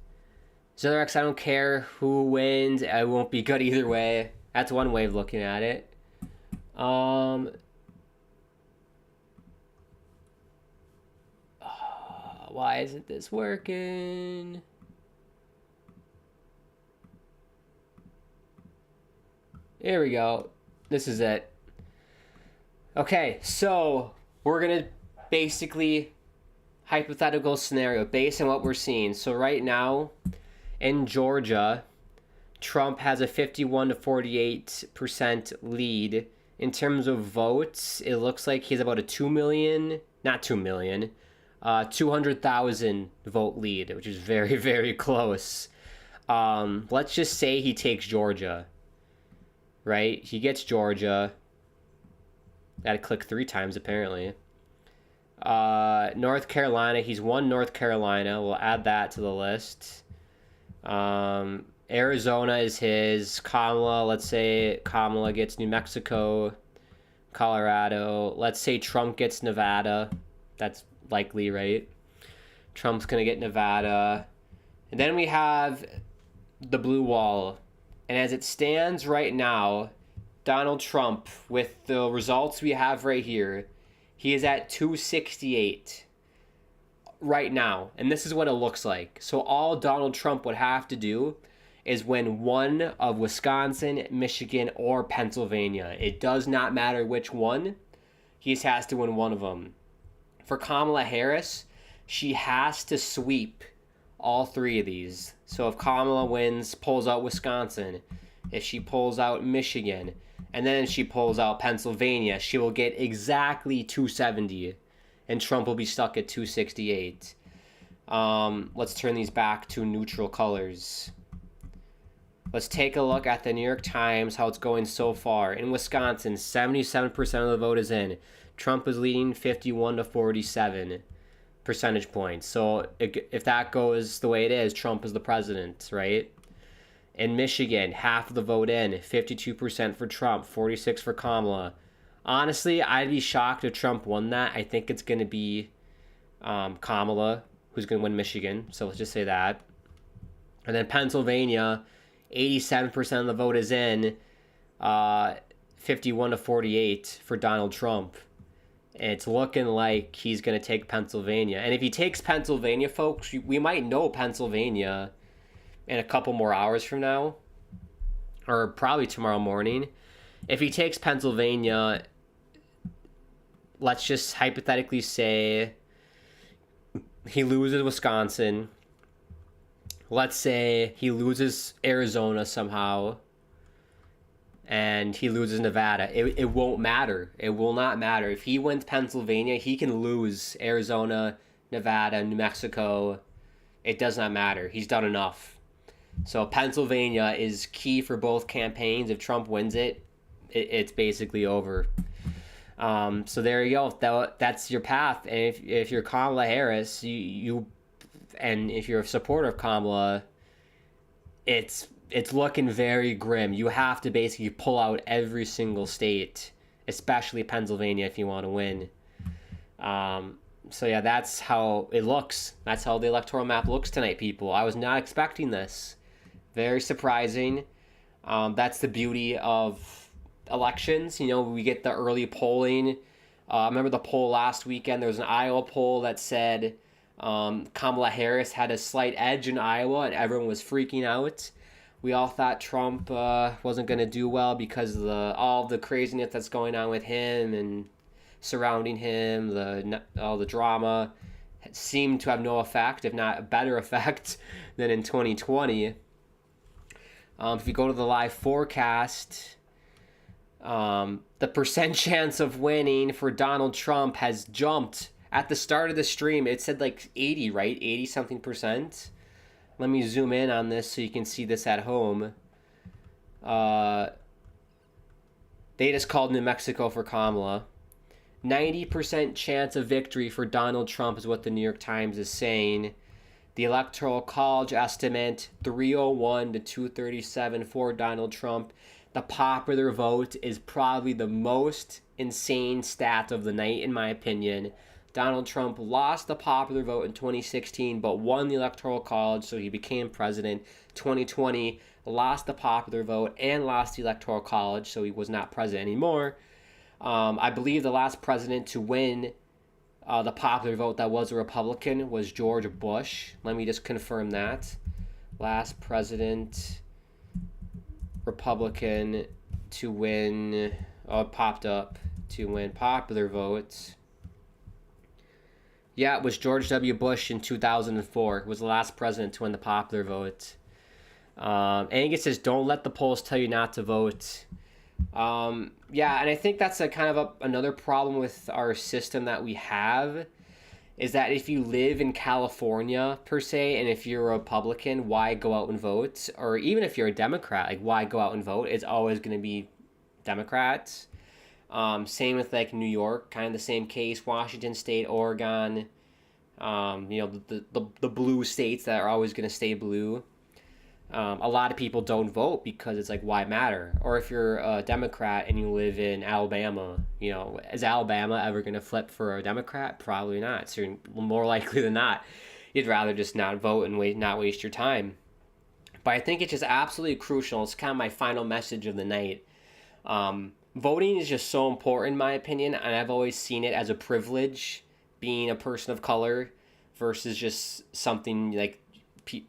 Zotherx, I don't care who wins. I won't be good either way. That's one way of looking at it. Why isn't this working? Here we go. This is it. Okay, so we're going to basically hypothetical scenario based on what we're seeing. So right now in Georgia, Trump has a 51 to 48% lead. In terms of votes, it looks like he's about a 200,000 vote lead, which is very, very close. Let's just say he takes Georgia, right? He gets Georgia. Gotta click 3 times apparently. North Carolina, he's won North Carolina. We'll add that to the list. Arizona is his. Kamala, let's say Kamala gets New Mexico, Colorado. Let's say Trump gets Nevada. That's likely, right? Trump's going to get Nevada. And then we have the blue wall. And as it stands right now, Donald Trump, with the results we have right here, he is at 268 right now. And this is what it looks like. So all Donald Trump would have to do is win one of Wisconsin, Michigan, or Pennsylvania. It does not matter which one. He just has to win one of them. For Kamala Harris, she has to sweep all three of these. So if Kamala wins, pulls out Wisconsin, if she pulls out Michigan, and then she pulls out Pennsylvania, she will get exactly 270, and Trump will be stuck at 268. Let's turn these back to neutral colors. Let's take a look at the New York Times, how it's going so far. In Wisconsin, 77% of the vote is in. Trump is leading 51 to 47 percentage points. So if that goes the way it is, Trump is the president, right? In Michigan, half of the vote in, 52% for Trump, 46% for Kamala. Honestly, I'd be shocked if Trump won that. I think it's going to be Kamala who's going to win Michigan. So let's just say that. And then Pennsylvania, 87% of the vote is in, 51 to 48 for Donald Trump. And it's looking like he's going to take Pennsylvania. And if he takes Pennsylvania, folks, we might know Pennsylvania in a couple more hours from now, or probably tomorrow morning. If he takes Pennsylvania, let's just hypothetically say he loses Wisconsin. Let's say he loses Arizona somehow, and he loses Nevada. It won't matter. It will not matter. If he wins Pennsylvania, he can lose Arizona, Nevada, New Mexico. It does not matter. He's done enough. So Pennsylvania is key for both campaigns. If Trump wins it, it's basically over. So there you go. That's your path. And if you're Kamala Harris, and if you're a supporter of Kamala, it's looking very grim. You have to basically pull out every single state, especially Pennsylvania, if you want to win. So yeah, that's how it looks. That's how the electoral map looks tonight, people. I was not expecting this. Very surprising. That's the beauty of elections. You know, we get the early polling. I remember the poll last weekend. There was an Iowa poll that said Kamala Harris had a slight edge in Iowa, and everyone was freaking out. We all thought Trump wasn't going to do well because of all the craziness that's going on with him and surrounding him. All the drama seemed to have no effect, if not a better effect than in 2020. If you go to the live forecast, the percent chance of winning for Donald Trump has jumped. At the start of the stream, it said like 80, right? 80 something percent. Let me zoom in on this so you can see this at home. They just called New Mexico for Kamala. 90% chance of victory for Donald Trump is what the New York Times is saying. The Electoral College estimate 301 to 237 for Donald Trump. The popular vote is probably the most insane stat of the night, in my opinion. Donald Trump lost the popular vote in 2016, but won the Electoral College, so he became president. 2020, lost the popular vote and lost the Electoral College, so he was not president anymore. I believe the last president to win the popular vote that was a Republican was George Bush. Let me just confirm that. Last president, Republican, to win, it popped up, to win popular votes. Yeah, it was George W. Bush in 2004. It was the last president to win the popular vote. Angus says, don't let the polls tell you not to vote. Yeah, and I think that's another problem with our system that we have, is that if you live in California, per se, and if you're a Republican, why go out and vote? Or even if you're a Democrat, like, why go out and vote? It's always going to be Democrats. Same with like New York, kind of the same case. Washington State, Oregon, the blue states that are always going to stay blue. A lot of people don't vote because it's like, why matter? Or if you're a Democrat and you live in Alabama, is Alabama ever going to flip for a Democrat? Probably not. So more likely than not, you'd rather just not vote and not waste your time. But I think it's just absolutely crucial. It's kind of my final message of the night. Voting is just so important, in my opinion, and I've always seen it as a privilege, being a person of color, versus just something like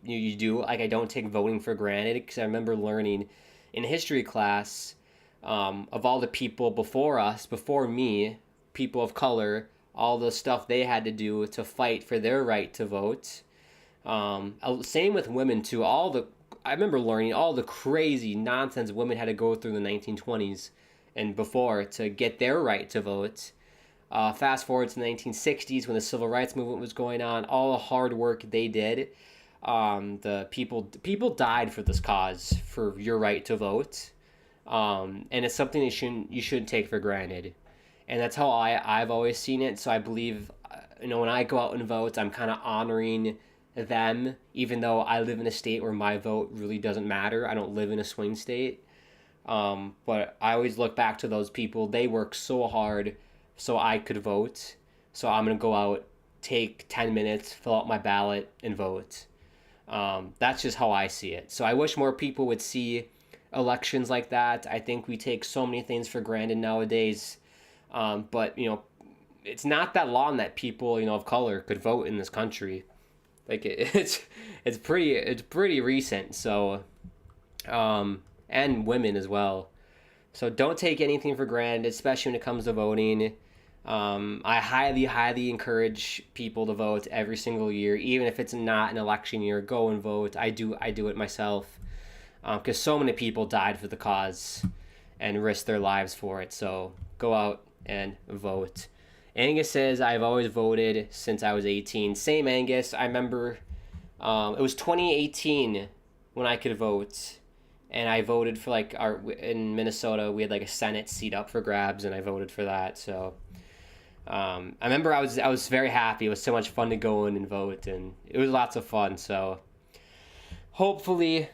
you do. Like, I don't take voting for granted, because I remember learning in history class of all the people before us, before me, people of color, all the stuff they had to do to fight for their right to vote. Same with women too. I remember learning all the crazy nonsense women had to go through in the 1920s and before to get their right to vote. Fast forward to the 1960s when the civil rights movement was going on, all the hard work they did. The people died for this cause, for your right to vote. And it's something you shouldn't take for granted. And that's how I've always seen it. So I believe, when I go out and vote, I'm kind of honoring them, even though I live in a state where my vote really doesn't matter. I don't live in a swing state. But I always look back to those people. They work so hard so I could vote. So I'm going to go out, take 10 minutes, fill out my ballot, and vote. That's just how I see it. So I wish more people would see elections like that. I think we take so many things for granted nowadays. But, it's not that long that people, of color could vote in this country. Like, it's pretty recent. So, and women as well. So don't take anything for granted, especially when it comes to voting. I highly, highly encourage people to vote every single year, even if it's not an election year. Go and vote. I do it myself, because so many people died for the cause and risked their lives for it. So go out and vote. Angus says, I've always voted since I was 18. Same, Angus. I remember it was 2018 when I could vote. And I voted for in Minnesota, we had like a Senate seat up for grabs, and I voted for that. So I remember I was very happy. It was so much fun to go in and vote, and it was lots of fun. So hopefully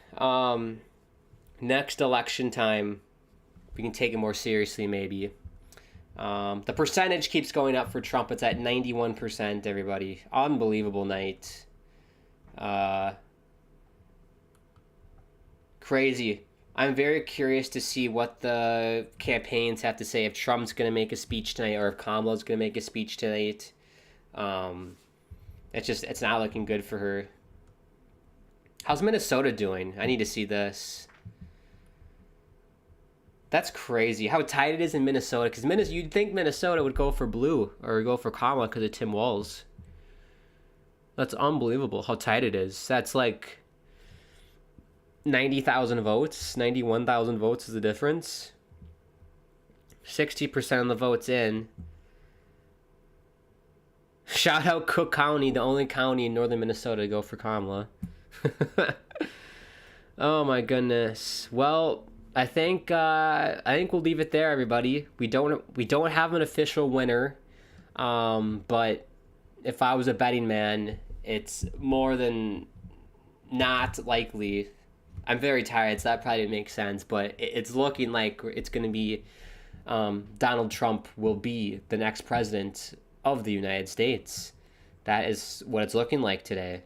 next election time we can take it more seriously, maybe. The percentage keeps going up for Trump. It's at 91%, everybody. Unbelievable night. Crazy. I'm very curious to see what the campaigns have to say, if Trump's going to make a speech tonight or if Kamala's going to make a speech tonight. It's not looking good for her. How's Minnesota doing? I need to see this. That's crazy. How tight it is in Minnesota. Because you'd think Minnesota would go for blue or go for Kamala because of Tim Walz. That's unbelievable how tight it is. That's like 90,000 votes. 91,000 votes is the difference. 60% of the votes in. Shout out Cook County, the only county in northern Minnesota to go for Kamala. Oh my goodness. Well, I think we'll leave it there, everybody. We don't have an official winner, but if I was a betting man, it's more than not likely. I'm very tired, so that probably makes sense, but it's looking like it's going to be Donald Trump will be the next president of the United States. That is what it's looking like today.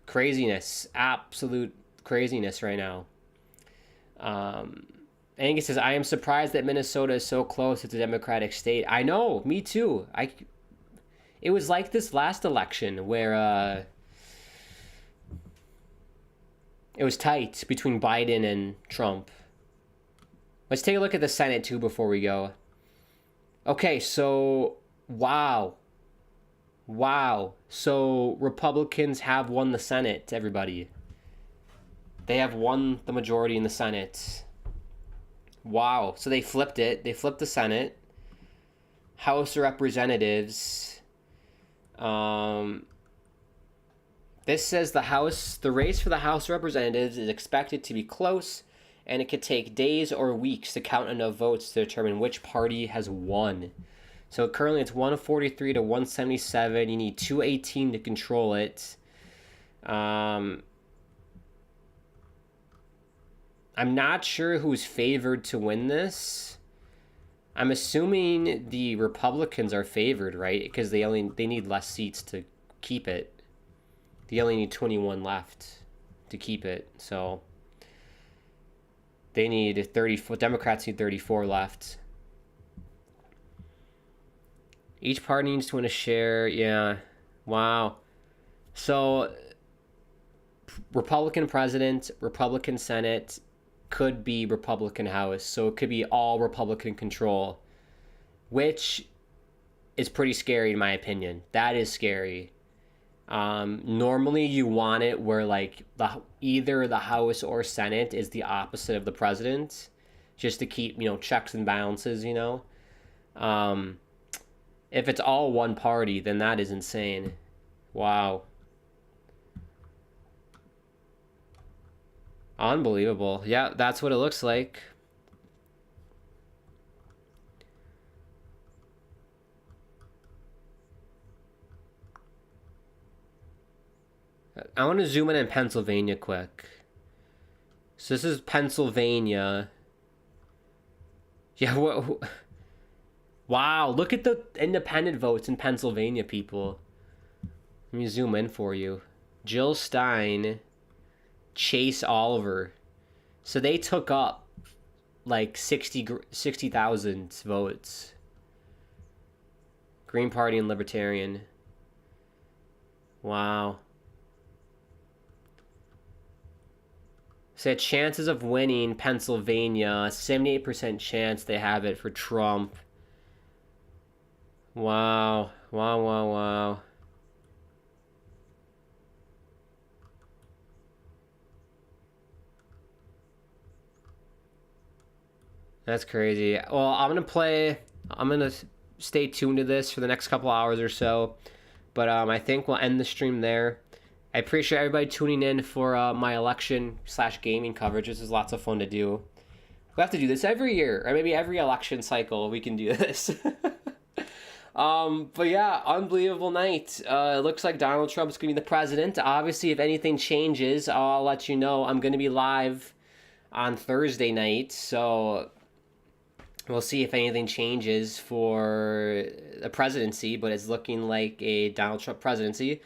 Craziness, absolute craziness right now. Angus says, I am surprised that Minnesota is so close to the Democratic state. I know, me too. It was like this last election where it was tight between Biden and Trump. Let's take a look at the Senate too before we go. Okay, so wow. So Republicans have won the Senate, everybody. They have won the majority in the Senate. Wow. So they flipped it. They flipped the Senate. House of Representatives. This says the race for the House of Representatives is expected to be close and it could take days or weeks to count enough votes to determine which party has won. So currently it's 143 to 177. You need 218 to control it. I'm not sure who's favored to win this. I'm assuming the Republicans are favored, right? Because they need less seats to keep it. They only need 21 left to keep it. So they need 30. Democrats need 34 left. Each party needs to win a share. Yeah. Wow. So Republican president, Republican Senate, could be Republican House. So it could be all Republican control, which is pretty scary in my opinion. That is scary. Normally you want it where like either the House or Senate is the opposite of the president, just to keep, checks and balances, If it's all one party, then that is insane. Wow. Unbelievable. Yeah, that's what it looks like. I want to zoom in Pennsylvania quick. So this is Pennsylvania. Yeah, wow, look at the independent votes in Pennsylvania, people. Let me zoom in for you. Jill Stein, Chase Oliver. So they took up like 60,000 votes. Green Party and Libertarian. Wow. So chances of winning Pennsylvania, 78% chance they have it for Trump. Wow. Wow. That's crazy. Well, I'm going to stay tuned to this for the next couple hours or so. But I think we'll end the stream there. I appreciate everybody tuning in for my election/gaming coverage. This is lots of fun to do. We have to do this every year, or maybe every election cycle we can do this. But yeah, unbelievable night. It looks like Donald Trump's going to be the president. Obviously, if anything changes, I'll let you know. I'm going to be live on Thursday night, so we'll see if anything changes for the presidency, but it's looking like a Donald Trump presidency.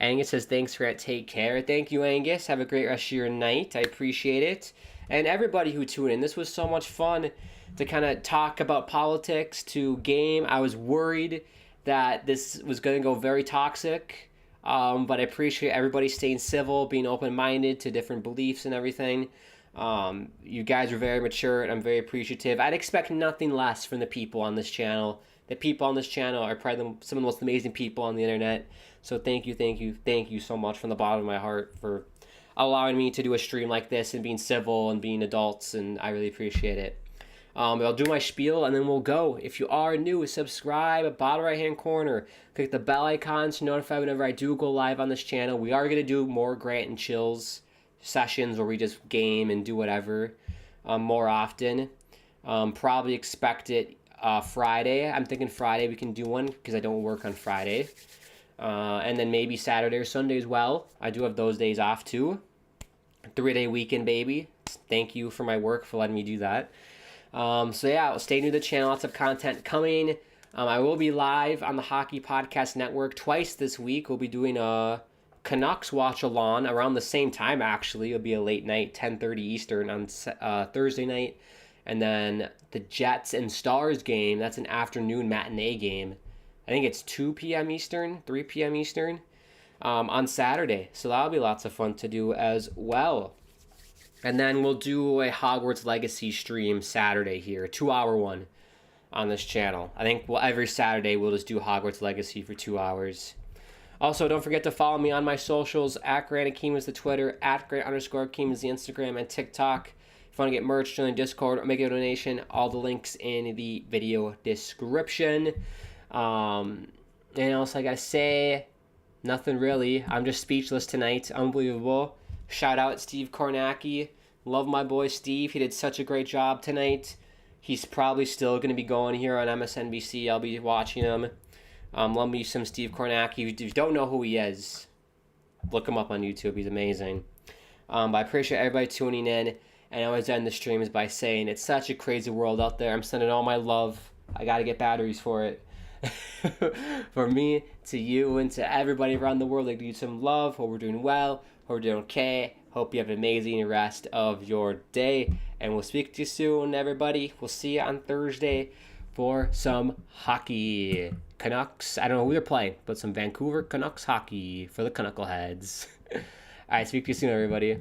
Angus says, thanks for that. Take care. Thank you, Angus. Have a great rest of your night. I appreciate it. And everybody who tuned in. This was so much fun to kind of talk about politics, to game. I was worried that this was going to go very toxic, but I appreciate everybody staying civil, being open-minded to different beliefs and everything. You guys are very mature, and I'm very appreciative. I'd expect nothing less from the people on this channel. The people on this channel are probably some of the most amazing people on the internet. So thank you so much from the bottom of my heart for allowing me to do a stream like this and being civil and being adults, and I really appreciate it. I'll do my spiel and then we'll go. If you are new, subscribe, bottom right hand corner. Click the bell icon to notify whenever I do go live on this channel. We are going to do more Grant and Chills sessions where we just game and do whatever more often. Probably expect it Friday. I'm thinking Friday we can do one because I don't work on Friday. And then maybe Saturday or Sunday as well. I do have those days off too. 3-day weekend, baby. Thank you for my work for letting me do that. So yeah, stay new to the channel. Lots of content coming. I will be live on the Hockey Podcast Network twice this week. We'll be doing a Canucks watch-along around the same time, actually. It'll be a late night, 10:30 Eastern on Thursday night. And then the Jets and Stars game, that's an afternoon matinee game. I think it's 2 p.m. Eastern, 3 p.m. Eastern on Saturday. So that'll be lots of fun to do as well. And then we'll do a Hogwarts Legacy stream Saturday here, a 2-hour one on this channel. I think every Saturday we'll just do Hogwarts Legacy for 2 hours. Also, don't forget to follow me on my socials. @GrantAkeem is the Twitter. @Grant_Akeem is the Instagram and TikTok. If you want to get merch, join the Discord or make a donation, all the links in the video description. Anything else I gotta say? Nothing really. I'm just speechless tonight. Unbelievable. Shout out Steve Kornacki Love my boy Steve. He did such a great job tonight. He's probably still going to be going here on MSNBC. I'll be watching him. Love me some Steve Kornacki. If you don't know who he is, look him up on YouTube. He's amazing. But I appreciate everybody tuning in. And I always end the streams by saying it's such a crazy world out there. I'm sending all my love. I got to get batteries for it. For me, to you, and to everybody around the world. I give you some love. Hope we're doing well. Hope we're doing okay. Hope you have an amazing rest of your day. And we'll speak to you soon, everybody. We'll see you on Thursday for some hockey. Canucks. I don't know who they're playing, but some Vancouver Canucks hockey for the Knuckleheads. All right, speak to you soon, everybody.